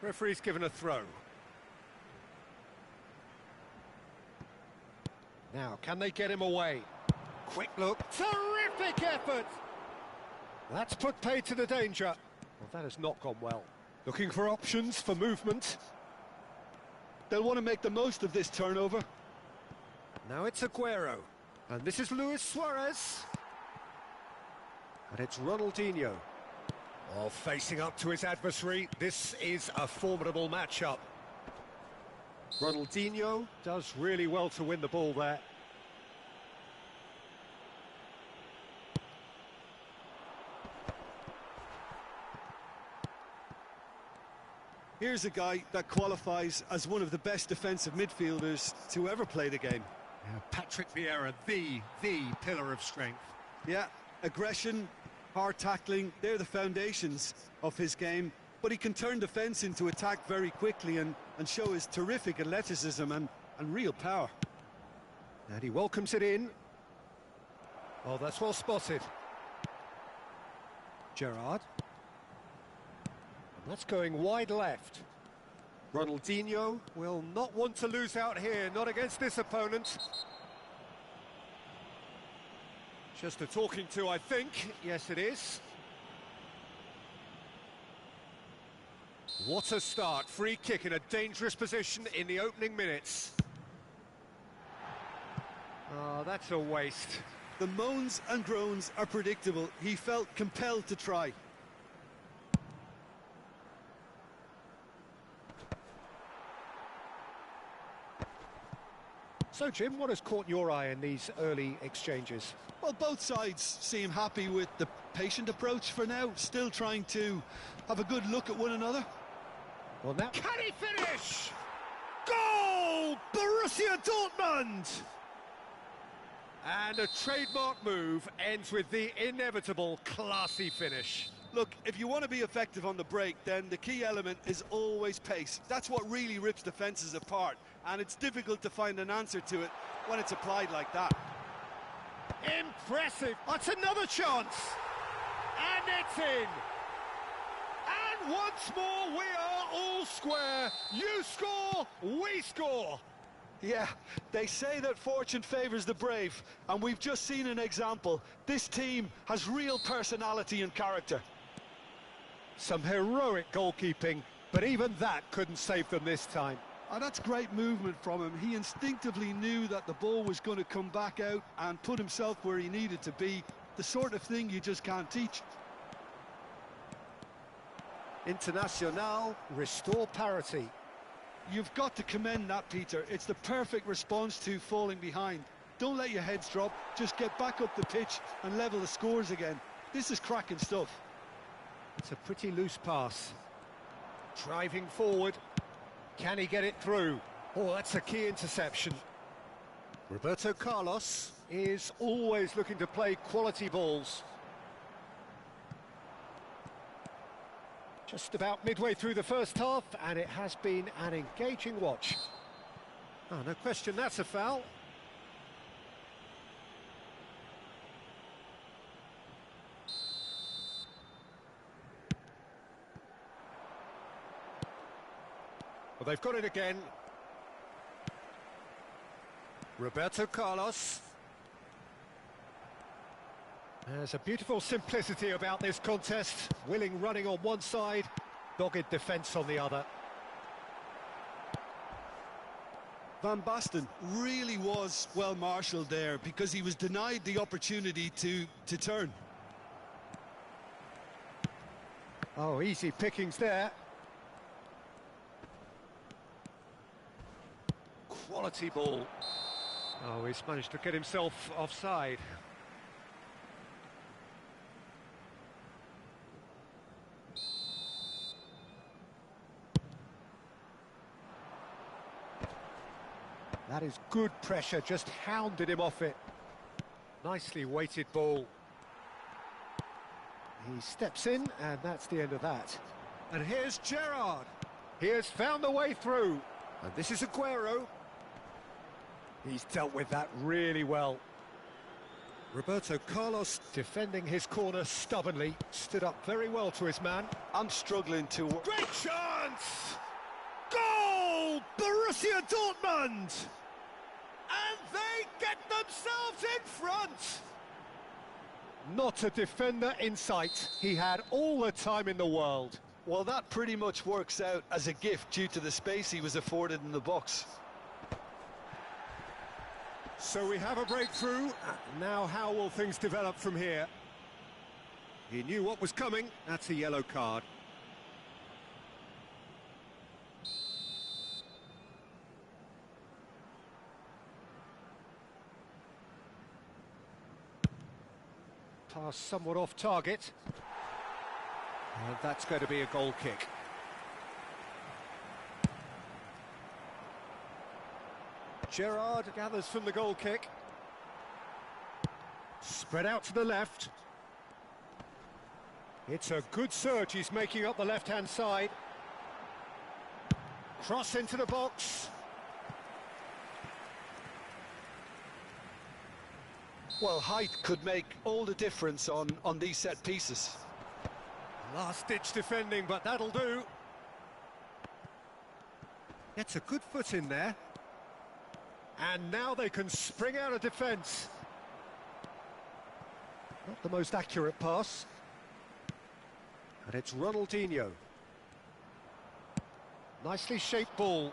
Referee's given a throw. Now, can they get him away? Quick look. Terrific effort! That's put paid to the danger. Well, that has not gone well. Looking for options for movement. They'll want to make the most of this turnover. Now it's Aguero. And this is Luis Suarez. And it's Ronaldinho. Oh, facing up to his adversary. This is a formidable matchup. Ronaldinho does really well to win the ball there. Here's a guy that qualifies as one of the best defensive midfielders to ever play the game. Yeah, Patrick Vieira, the pillar of strength. Yeah, aggression, hard tackling, they're the foundations of his game. But he can turn defence into attack very quickly and show his terrific athleticism and real power. And he welcomes it in. Oh, that's well spotted. Gerrard. And that's going wide left. Ronaldinho will not want to lose out here, not against this opponent. Just a talking to, I think. Yes, it is. What a start. Free kick in a dangerous position in the opening minutes. Oh, that's a waste. The moans and groans are predictable. He felt compelled to try. So, Jim, what has caught your eye in these early exchanges? Well, both sides seem happy with the patient approach for now, still trying to have a good look at one another. Well, now, can he finish? Goal! Borussia Dortmund! And a trademark move ends with the inevitable classy finish. Look, if you want to be effective on the break, then the key element is always pace. That's what really rips defences apart, and it's difficult to find an answer to it when it's applied like that. Impressive! That's another chance! And it's in! And once more, we are all square. You score, we score. Yeah, they say that fortune favours the brave, and we've just seen an example. This team has real personality and character. Some heroic goalkeeping, but even that couldn't save them this time. And that's great movement from him. He instinctively knew that the ball was going to come back out and put himself where he needed to be. The sort of thing you just can't teach. Internacional, restore parity. You've got to commend that, Peter. It's the perfect response to falling behind. Don't let your heads drop, just get back up the pitch and level the scores again. This is cracking stuff. It's a pretty loose pass. Driving forward. Can he get it through? Oh, that's a key interception. Roberto Carlos is always looking to play quality balls. Just about midway through the first half, and it has been an engaging watch. Oh, no question, that's a foul. Well, they've got it again. Roberto Carlos. There's a beautiful simplicity about this contest. Willing running on one side, dogged defence on the other. Van Basten really was well marshalled there because he was denied the opportunity to turn. Oh, easy pickings there. Quality ball. Oh, he's managed to get himself offside. That is good pressure, just hounded him off it. Nicely weighted ball. He steps in, and that's the end of that. And here's Gerrard. He has found the way through. And this is Aguero. He's dealt with that really well. Roberto Carlos defending his corner stubbornly. Stood up very well to his man. I'm struggling to... Great chance! Goal! Borussia Dortmund! And they get themselves in front! Not a defender in sight. He had all the time in the world. Well, that pretty much works out as a gift due to the space he was afforded in the box. So we have a breakthrough. Now how will things develop from here? He knew what was coming. That's a yellow card. Pass somewhat off target. And that's going to be a goal kick. Gerrard gathers from the goal kick. Spread out to the left. It's a good surge he's making up the left-hand side. Cross into the box. Well, height could make all the difference on these set pieces. Last-ditch defending, but that'll do. Gets a good foot in there. And now they can spring out of defence. Not the most accurate pass. And it's Ronaldinho. Nicely shaped ball.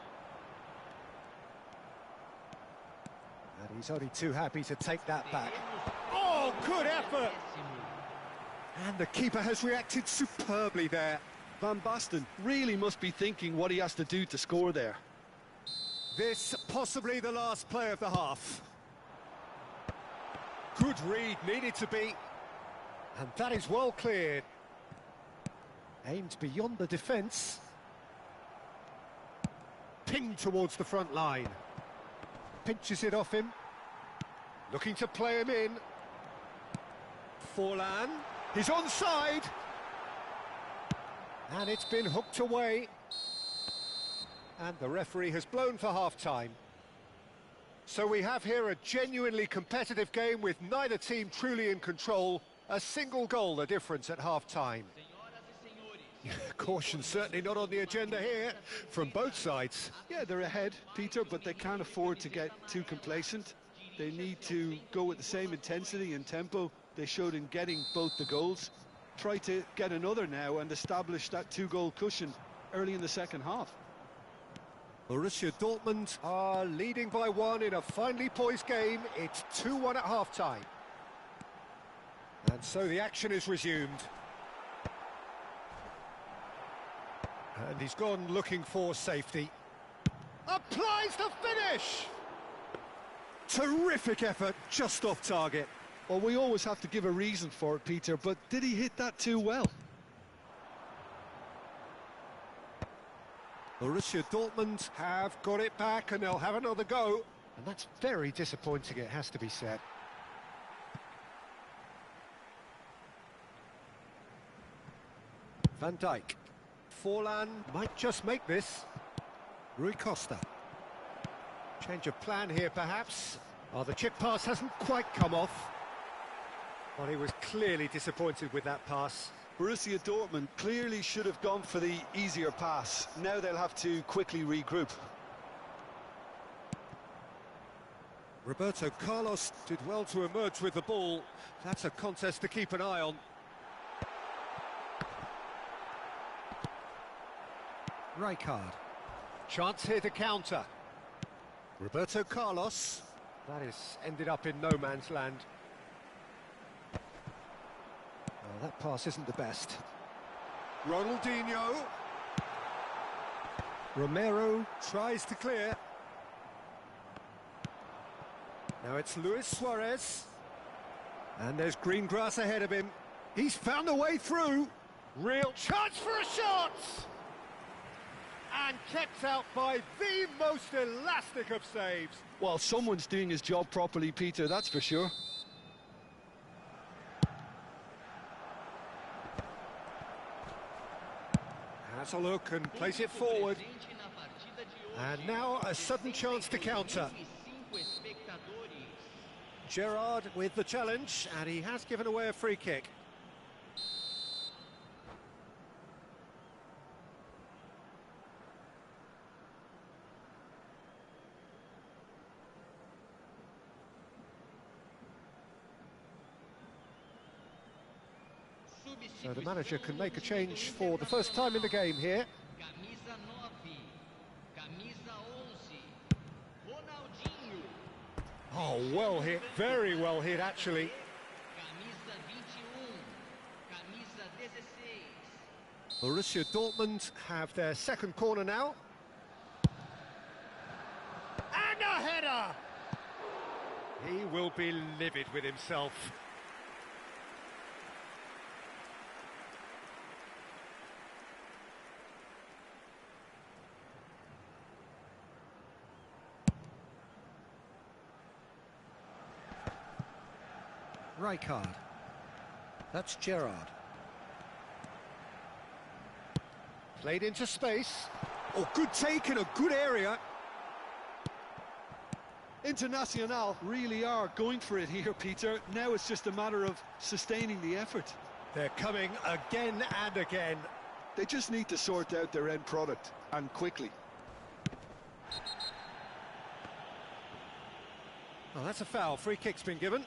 And he's only too happy to take that back. Oh, good effort! And the keeper has reacted superbly there. Van Basten really must be thinking what he has to do to score there. This possibly the last play of the half. Good read, needed to be. And that is well cleared. Aimed beyond the defence. Pinged towards the front line. Pinches it off him. Looking to play him in. Forlan. He's onside. And it's been hooked away. And the referee has blown for half-time. So we have here a genuinely competitive game with neither team truly in control. A single goal the difference at half-time. Caution certainly not on the agenda here from both sides. Yeah, they're ahead, Peter, but they can't afford to get too complacent. They need to go with the same intensity and tempo they showed in getting both the goals. Try to get another now and establish that two-goal cushion early in the second half. Borussia Dortmund are leading by 1 in a finely poised game. It's 2-1 at half-time. And so the action is resumed. And he's gone looking for safety. Applies the finish! Terrific effort, just off target. Well, we always have to give a reason for it, Peter, but did he hit that too well? Borussia Dortmund have got it back and they'll have another go. And that's very disappointing, it has to be said. Van Dijk. Forlan might just make this. Rui Costa. Change of plan here, perhaps. Oh, the chip pass hasn't quite come off. Well, he was clearly disappointed with that pass. Borussia Dortmund clearly should have gone for the easier pass. Now they'll have to quickly regroup. Roberto Carlos did well to emerge with the ball. That's a contest to keep an eye on. Rijkaard. Chance here to counter. Roberto Carlos. That has ended up in no man's land. Oh, that pass isn't the best. Ronaldinho. Romero tries to clear. Now it's Luis Suarez. And there's green grass ahead of him. He's found a way through. Real chance for a shot! And kept out by the most elastic of saves. Well, someone's doing his job properly, Peter, that's for sure. Has a look and plays it forward. And now a sudden chance to counter. Gerrard with the challenge, and he has given away a free kick. So the manager can make a change for the first time in the game here. Oh, well hit, very well hit actually. Borussia Dortmund have their second corner now. And a header! He will be livid with himself. Rijkaard. That's Gerrard. Played into space. Oh, good take in a good area. Internacional really are going for it here, Peter. Now it's just a matter of sustaining the effort. They're coming again and again. They just need to sort out their end product, and quickly. Oh, that's a foul. Free kick's been given.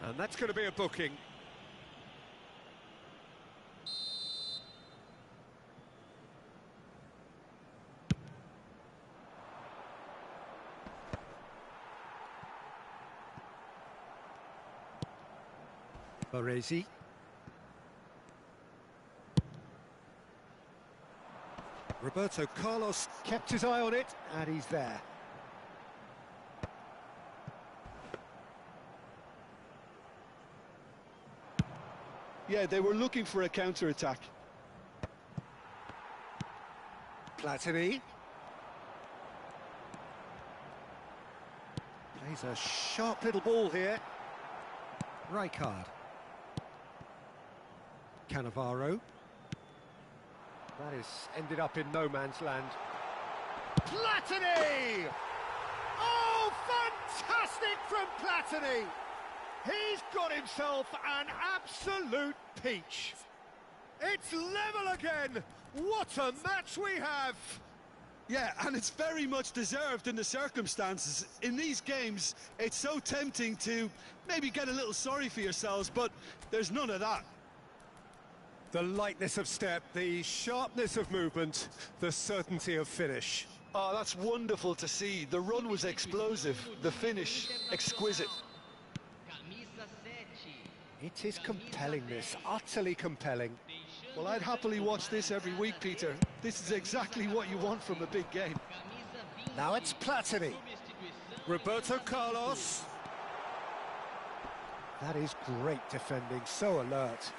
And that's going to be a booking. Baresi. Roberto Carlos kept his eye on it, and he's there. Yeah, they were looking for a counter-attack. Platini. Plays a sharp little ball here. Rijkaard. Cannavaro. That is ended up in no man's land. Platini! Oh, fantastic from Platini! He's got himself an absolute peach. It's level again. What a match we have. Yeah, and it's very much deserved in the circumstances. In these games, it's so tempting to maybe get a little sorry for yourselves, but there's none of that. The lightness of step, the sharpness of movement, the certainty of finish. Oh, that's wonderful to see. The run was explosive, the finish exquisite. It is compelling, this, utterly compelling. Well, I'd happily watch this every week, Peter. This is exactly what you want from a big game. Now it's Platini. Roberto Carlos. That is great defending, so alert.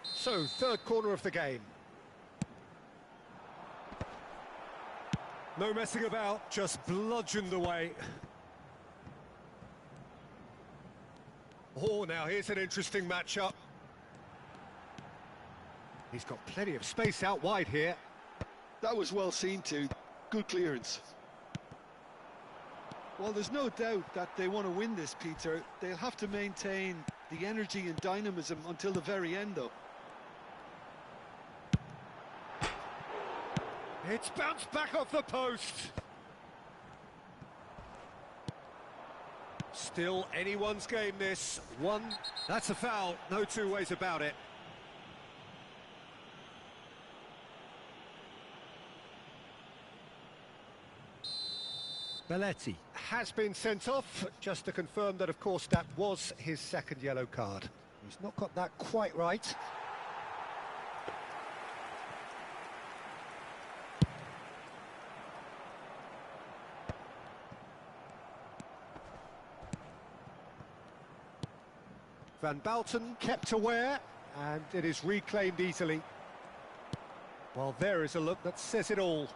So, third corner of the game. No messing about, just bludgeoned away. Oh, now here's an interesting matchup. He's got plenty of space out wide here. That was well seen too. Good clearance. Well, there's no doubt that they want to win this, Peter. They'll have to maintain the energy and dynamism until the very end, though. It's bounced back off the post. Still anyone's game, this. One. That's a foul. No two ways about it. Belletti has been sent off, just to confirm that, of course, that was his second yellow card. He's not got that quite right. Van Bouten kept aware, and it is reclaimed easily. Well, there is a look that says it all.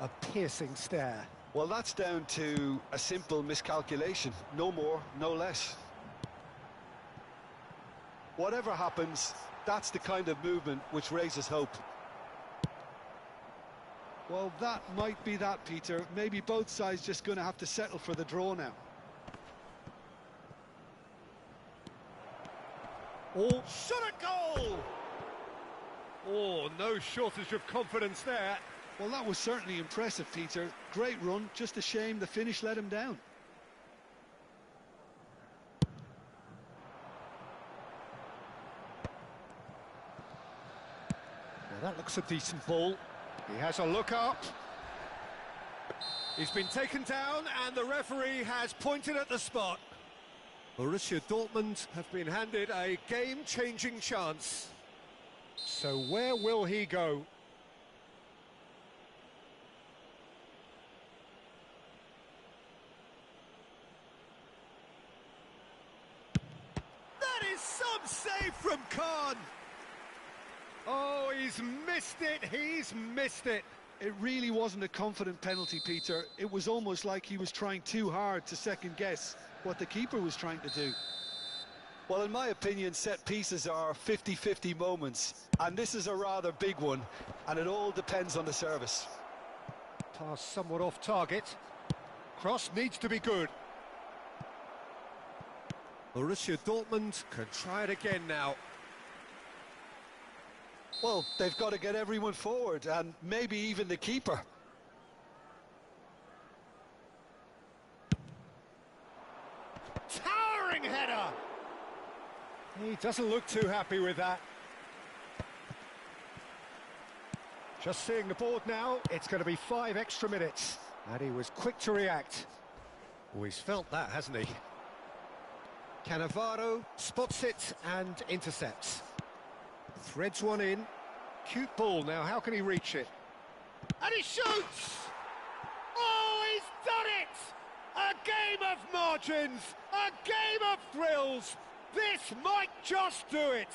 A piercing stare. Well, that's down to a simple miscalculation. No more, no less. Whatever happens, that's the kind of movement which raises hope. Well, that might be that, Peter. Maybe both sides just going to have to settle for the draw now. Oh, shot at goal! Oh, no shortage of confidence there. Well, that was certainly impressive, Peter. Great run, just a shame the finish let him down. Now that looks a decent ball. He has a look up. He's been taken down and the referee has pointed at the spot. Borussia Dortmund have been handed a game-changing chance. So where will he go? That is some save from Kahn. Oh, he's missed it, he's missed it. It really wasn't a confident penalty, Peter. It was almost like he was trying too hard to second guess what the keeper was trying to do. Well, in my opinion, set pieces are 50-50 moments, and this is a rather big one, and it all depends on the service. Pass somewhat off target. Cross needs to be good. Borussia Dortmund can try it again now. Well, they've got to get everyone forward, and maybe even the keeper. Towering header! He doesn't look too happy with that. Just seeing the board now, it's going to be 5 extra minutes. And he was quick to react. Oh, he's felt that, hasn't he? Cannavaro spots it and intercepts. Threads one in. Cute ball now, how can he reach it? And he shoots! Oh, he's done it! A game of margins! A game of thrills! This might just do it!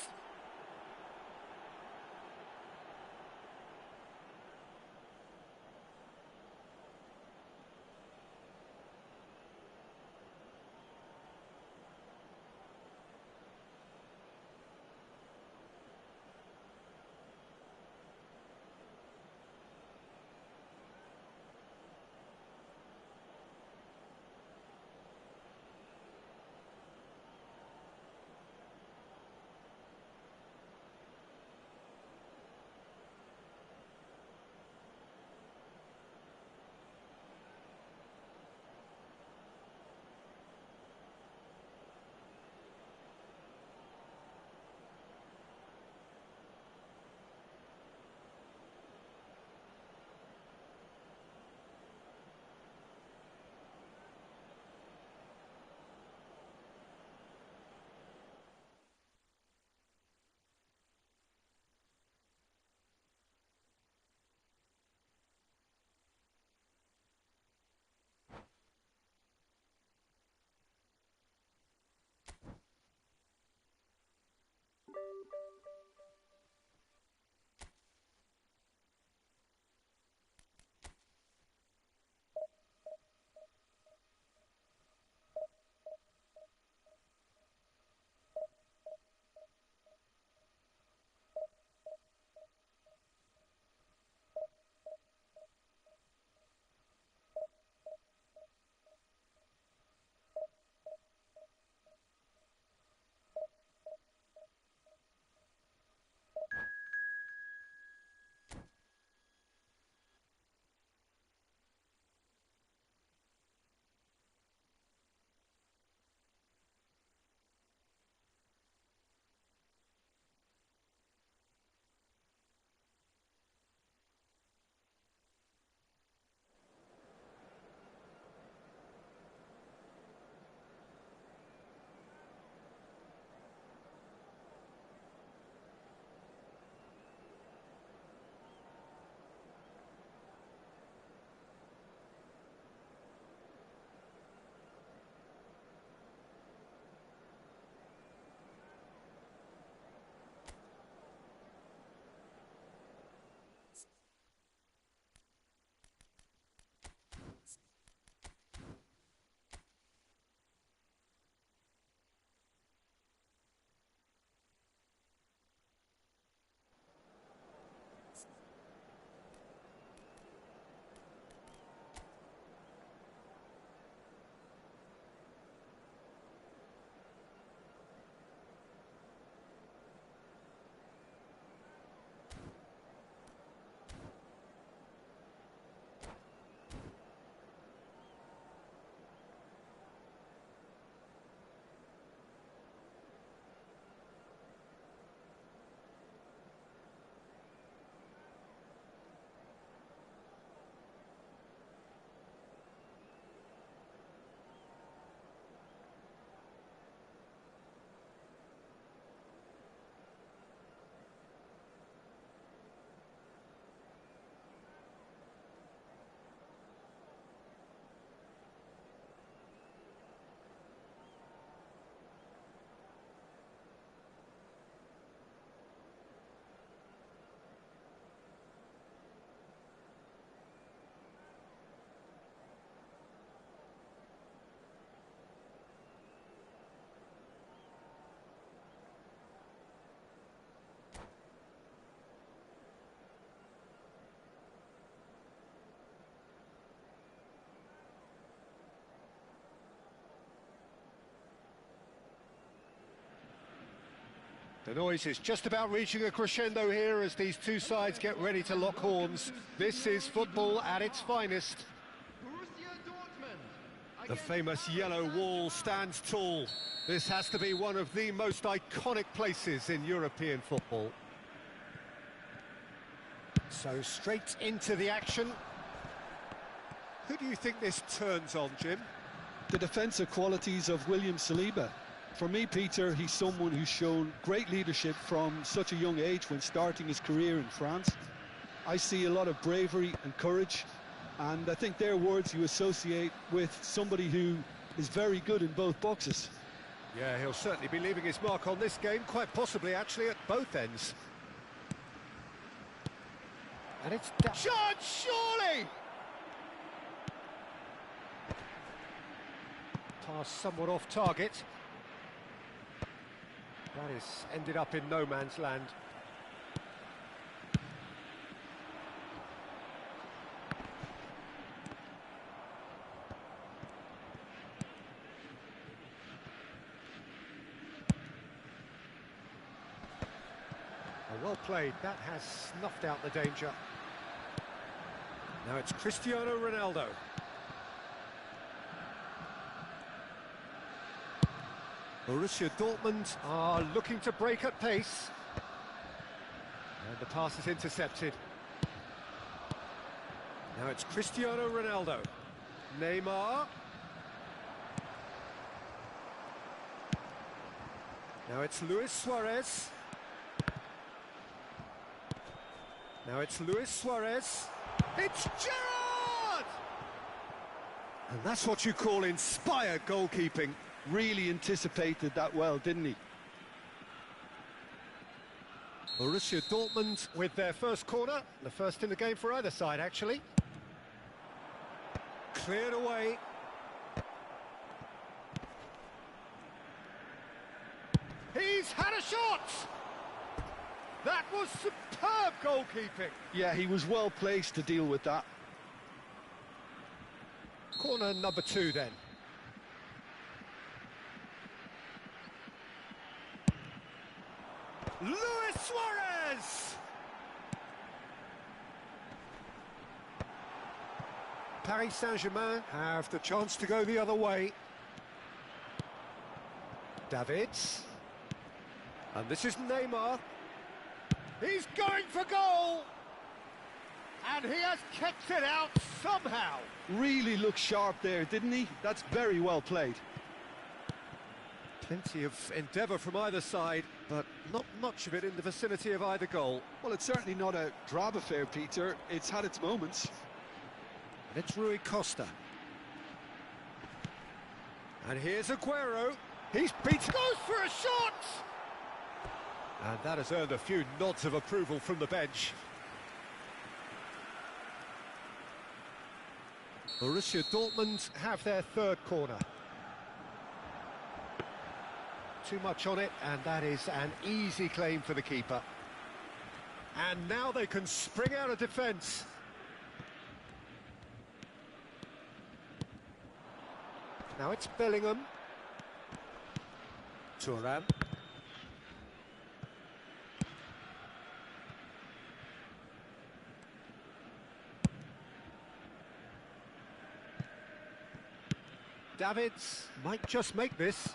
The noise is just about reaching a crescendo here as these two sides get ready to lock horns. This is football at its finest. Borussia Dortmund. The famous yellow wall stands tall. This has to be one of the most iconic places in European football. So straight into the action. Who do you think this turns on, Jim? The defensive qualities of William Saliba. For me, Peter, he's someone who's shown great leadership from such a young age when starting his career in France. I see a lot of bravery and courage, and I think they're words you associate with somebody who is very good in both boxes. Yeah, he'll certainly be leaving his mark on this game, quite possibly actually at both ends. And it's Judge, surely! Pass somewhat off target. That is ended up in no man's land. Well played, that has snuffed out the danger. Now it's Cristiano Ronaldo. Borussia Dortmund are looking to break at pace. And the pass is intercepted. Now it's Cristiano Ronaldo. Neymar. Now it's Luis Suarez. Now it's Luis Suarez. It's Gerrard! And that's what you call inspired goalkeeping. Really anticipated that well, didn't he? Borussia Dortmund with their first corner, the first in the game for either side, actually. Cleared away. He's had a shot! That was superb goalkeeping. Yeah, he was well placed to deal with that. Corner number 2 then. Luis Suarez! Paris Saint-Germain have the chance to go the other way. Davids. And this is Neymar. He's going for goal! And he has kicked it out somehow. Really looked sharp there, didn't he? That's very well played. Plenty of endeavour from either side, but not much of it in the vicinity of either goal. Well, it's certainly not a drab affair, Peter. It's had its moments. And it's Rui Costa. And here's Aguero. He's beat. Goes for a shot! And that has earned a few nods of approval from the bench. Borussia Dortmund have their third corner. Too much on it, and that is an easy claim for the keeper. And now they can spring out of defence. Now it's Bellingham. Thuram. Davids might just make this.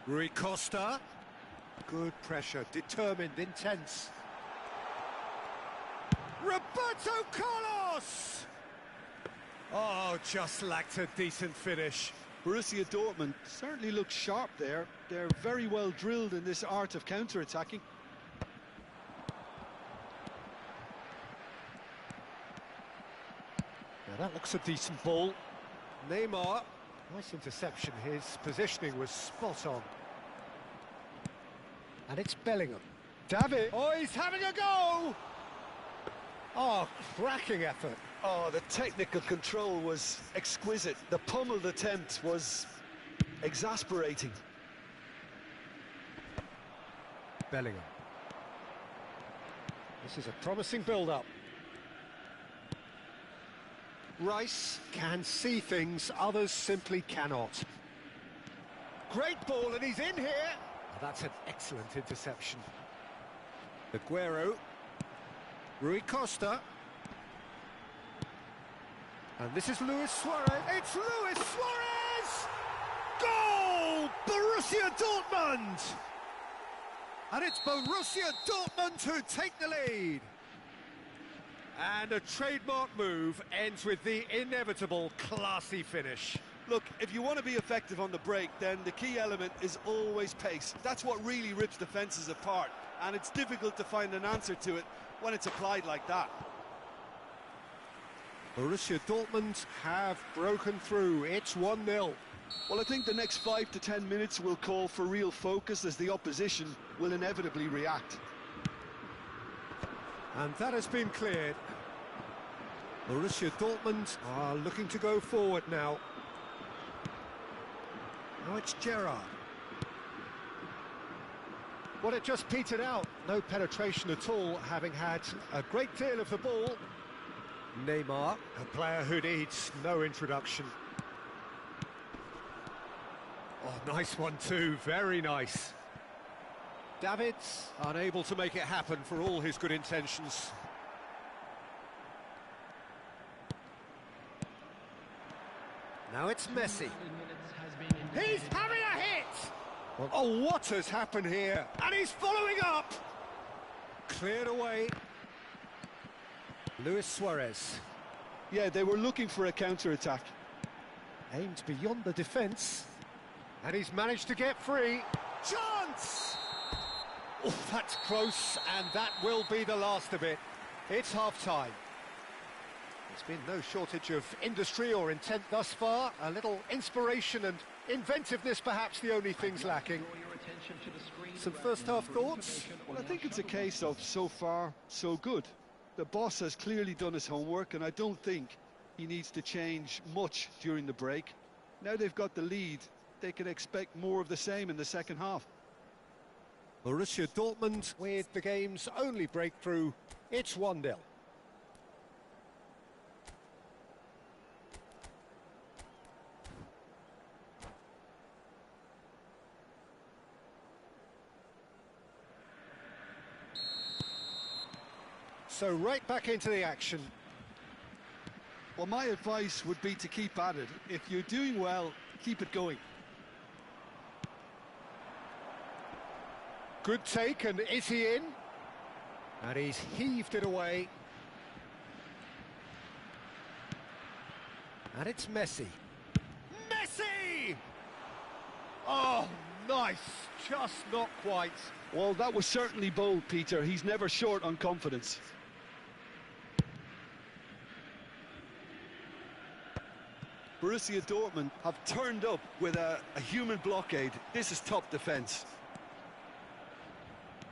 Rui Costa. Good pressure, determined, intense. Roberto Carlos! Oh, just lacked a decent finish. Borussia Dortmund certainly looks sharp there. They're very well drilled in this art of counter-attacking. Now that looks a decent ball. Neymar. Nice interception. His positioning was spot on. And it's Bellingham. David. Oh, he's having a go! Oh, cracking effort. Oh, the technical control was exquisite. The pummeled attempt was exasperating. Bellingham. This is a promising build-up. Rice can see things others simply cannot. Great ball, and he's in here. Oh, that's an excellent interception. Aguero. Rui Costa. And this is Luis Suarez. It's Luis Suarez! Goal! Borussia Dortmund! And it's Borussia Dortmund who take the lead. And a trademark move ends with the inevitable classy finish. Look, if you want to be effective on the break, then the key element is always pace. That's what really rips defences apart, and it's difficult to find an answer to it when it's applied like that. Borussia Dortmund have broken through. It's 1-0. Well, I think the next 5 to 10 minutes will call for real focus, as the opposition will inevitably react. And that has been cleared. Borussia Dortmund are looking to go forward now. Now it's Gerrard. Well, it just petered out. No penetration at all, having had a great deal of the ball. Neymar, a player who needs no introduction. Oh, nice one too, very nice. Davids, unable to make it happen for all his good intentions. Now it's Messi. He's having a hit! Well, oh, what has happened here? And he's following up! Cleared away. Luis Suarez. Yeah, they were looking for a counter-attack. Aimed beyond the defence. And he's managed to get free. Chance! Oh, that's close, and that will be the last of it. It's half-time. There's been no shortage of industry or intent thus far. A little inspiration and inventiveness, perhaps the only things lacking. Some first-half thoughts? Well, I think it's a case of so far, so good. The boss has clearly done his homework, and I don't think he needs to change much during the break. Now they've got the lead, they can expect more of the same in the second half. Borussia Dortmund with the game's only breakthrough. It's 1-0. So right back into the action. Well, my advice would be to keep at it. If you're doing well, keep it going. Good take, and is he in? And he's heaved it away. And it's Messi. Messi! Oh, nice. Just not quite. Well, that was certainly bold, Peter. He's never short on confidence. Borussia Dortmund have turned up with a human blockade. This is top defence.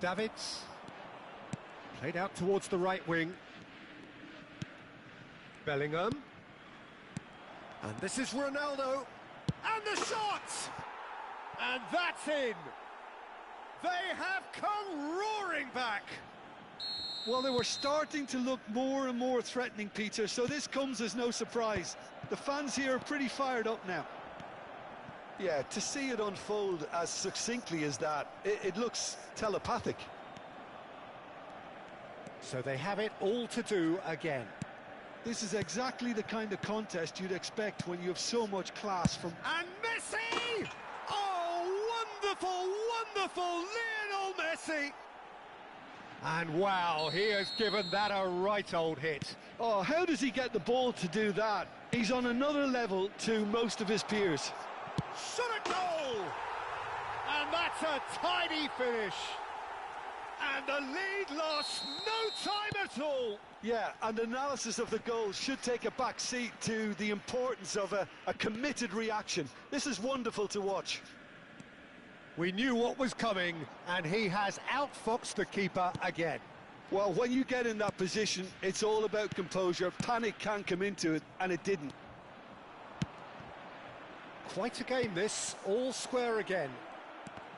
Davids. Played out towards the right wing. Bellingham. And this is Ronaldo. And the shot! And that's in! They have come roaring back! Well, they were starting to look more and more threatening, Peter, so this comes as no surprise. The fans here are pretty fired up now. Yeah, to see it unfold as succinctly as that, it looks telepathic. So they have it all to do again. This is exactly the kind of contest you'd expect when you have so much class from... And Messi! Oh, wonderful, wonderful Lionel Messi! And wow, he has given that a right old hit. Oh, how does he get the ball to do that? He's on another level to most of his peers. Shot a goal! And that's a tidy finish. And the lead lost no time at all. Yeah, and analysis of the goal should take a back seat to the importance of a committed reaction. This is wonderful to watch. We knew what was coming, and he has outfoxed the keeper again. Well, when you get in that position, it's all about composure. Panic can come into it, and it didn't. Quite a game this, all square again.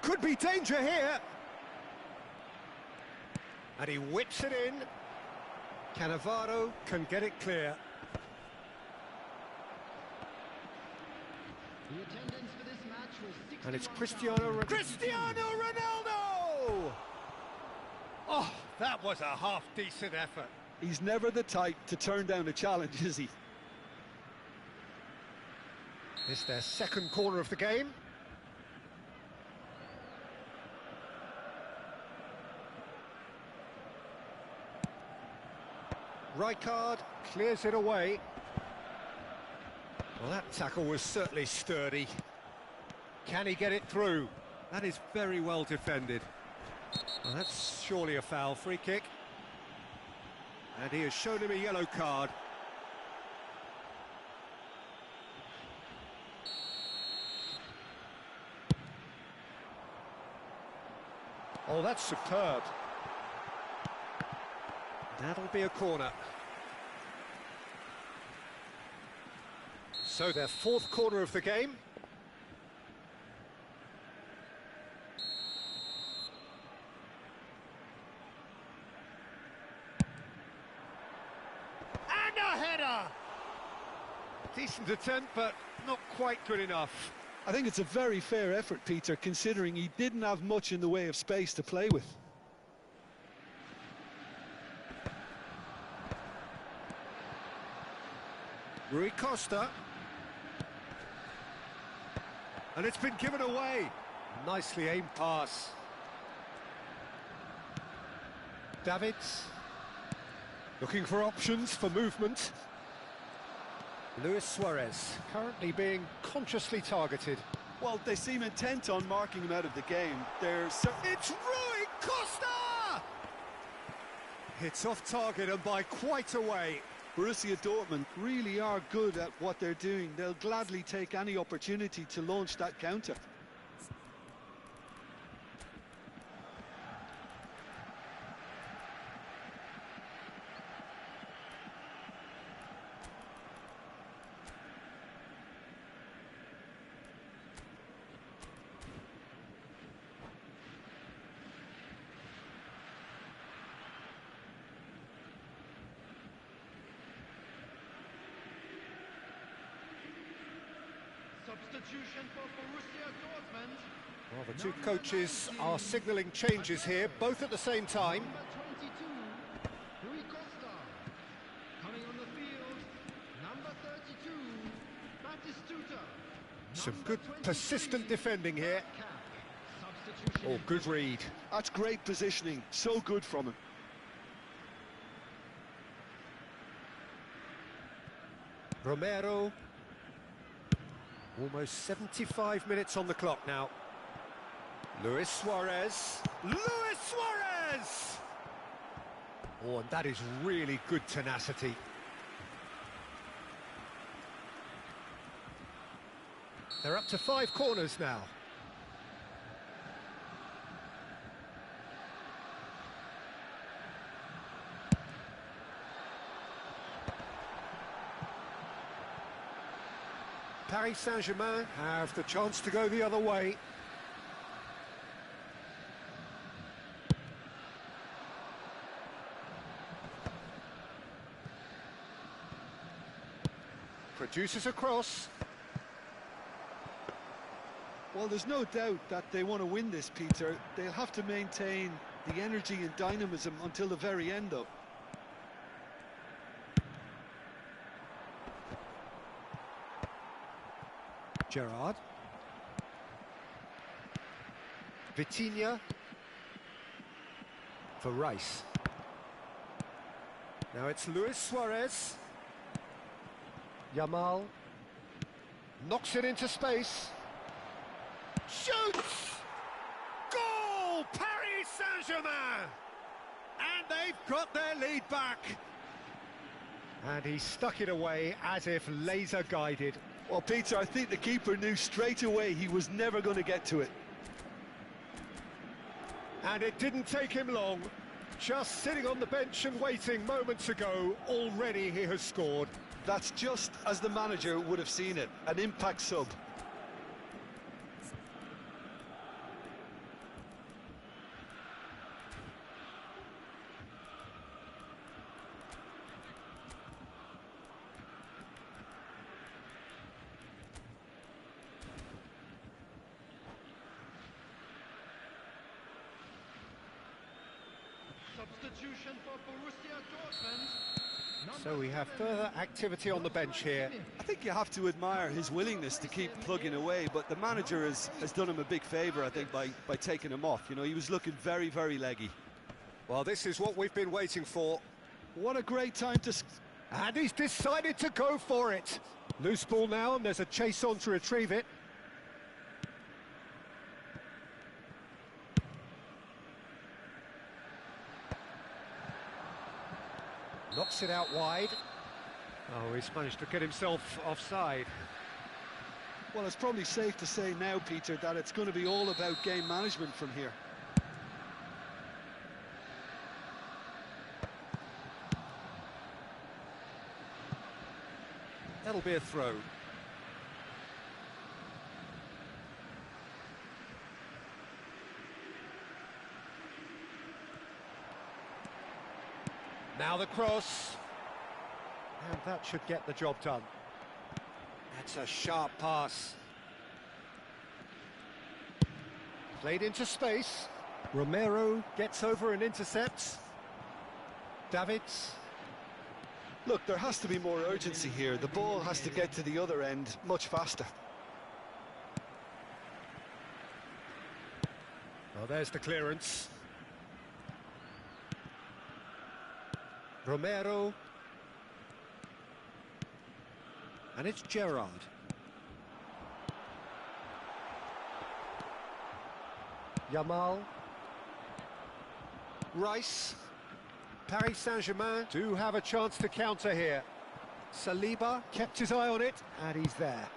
Could be danger here. And he whips it in. Cannavaro can get it clear. The attendance for this match was 61,000. And it's Cristiano Ronaldo! Oh, that was a half-decent effort. He's never the type to turn down a challenge, is he? It's their second corner of the game. Rijkaard clears it away. Well, that tackle was certainly sturdy. Can he get it through? That is very well defended. Well, that's surely a foul. Free kick. And he has shown him a yellow card. Oh, that's superb. That'll be a corner. So their fourth corner of the game. And a header! Decent attempt, but not quite good enough. I think it's a very fair effort, Peter, considering he didn't have much in the way of space to play with. Rui Costa. And it's been given away. Nicely aimed pass. Davids. Looking for options for movement. Luis Suarez, currently being consciously targeted. Well, they seem intent on marking him out of the game. It's Rui Costa! It's off target and by quite a way. Borussia Dortmund really are good at what they're doing. They'll gladly take any opportunity to launch that counter. Substitution for Borussia Dortmund. Well, the two coaches are signalling changes here, both at the same time. Number 22, Rui Costa. Coming on the field, number 32, Batistuta. Some Number good 23, persistent defending here. Substitution. Oh, good read. That's great positioning. So good from him. Romero. Almost 75 minutes on the clock now. Luis Suarez. Luis Suarez! Oh, and that is really good tenacity. They're up to 5 corners now. Paris Saint-Germain have the chance to go the other way. Produces a cross. Well, there's no doubt that they want to win this, Peter. They'll have to maintain the energy and dynamism until the very end, though. Gerrard. Vitinha. For Rice. Now it's Luis Suarez. Yamal. Knocks it into space. Shoots! Goal! Paris Saint-Germain! And they've got their lead back. And he stuck it away as if laser guided. Well, Peter, I think the keeper knew straight away he was never going to get to it. And it didn't take him long. Just sitting on the bench and waiting moments ago, already he has scored. That's just as the manager would have seen it, an impact sub. Substitution for Borussia Dortmund. So we have further activity on the bench here. I think you have to admire his willingness to keep plugging away, but the manager has done him a big favour, I think, by taking him off. You know, he was looking very, very leggy. Well, this is what we've been waiting for. What a great time to... And he's decided to go for it. Loose ball now, and there's a chase on to retrieve it. Knocks it out wide. Oh, he's managed to get himself offside. Well, it's probably safe to say now, Peter, that it's going to be all about game management from here. That'll be a throw. Now the cross. And that should get the job done. That's a sharp pass. Played into space. Romero gets over and intercepts. Davids. Look, there has to be more urgency here. The ball has to get to the other end much faster. Oh, there's the clearance. Romero. And it's Gerrard. Yamal. Rice. Paris Saint-Germain do have a chance to counter here. Saliba kept his eye on it, and he's there.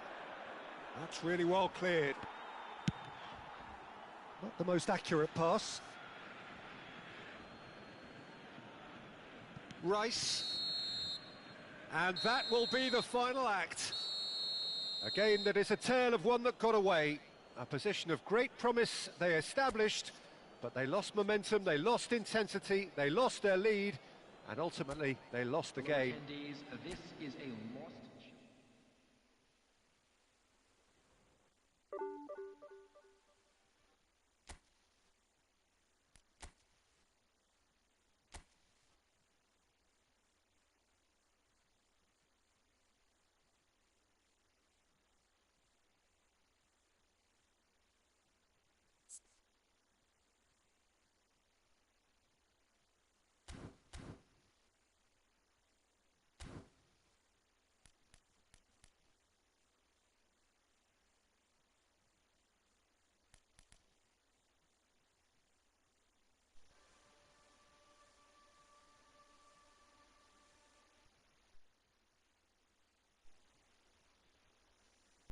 That's really well cleared. Not the most accurate pass. Rice. And that will be the final act. A game that is a tale of one that got away. A position of great promise they established, but they lost momentum, they lost intensity, they lost their lead, and ultimately they lost the game. This is a lost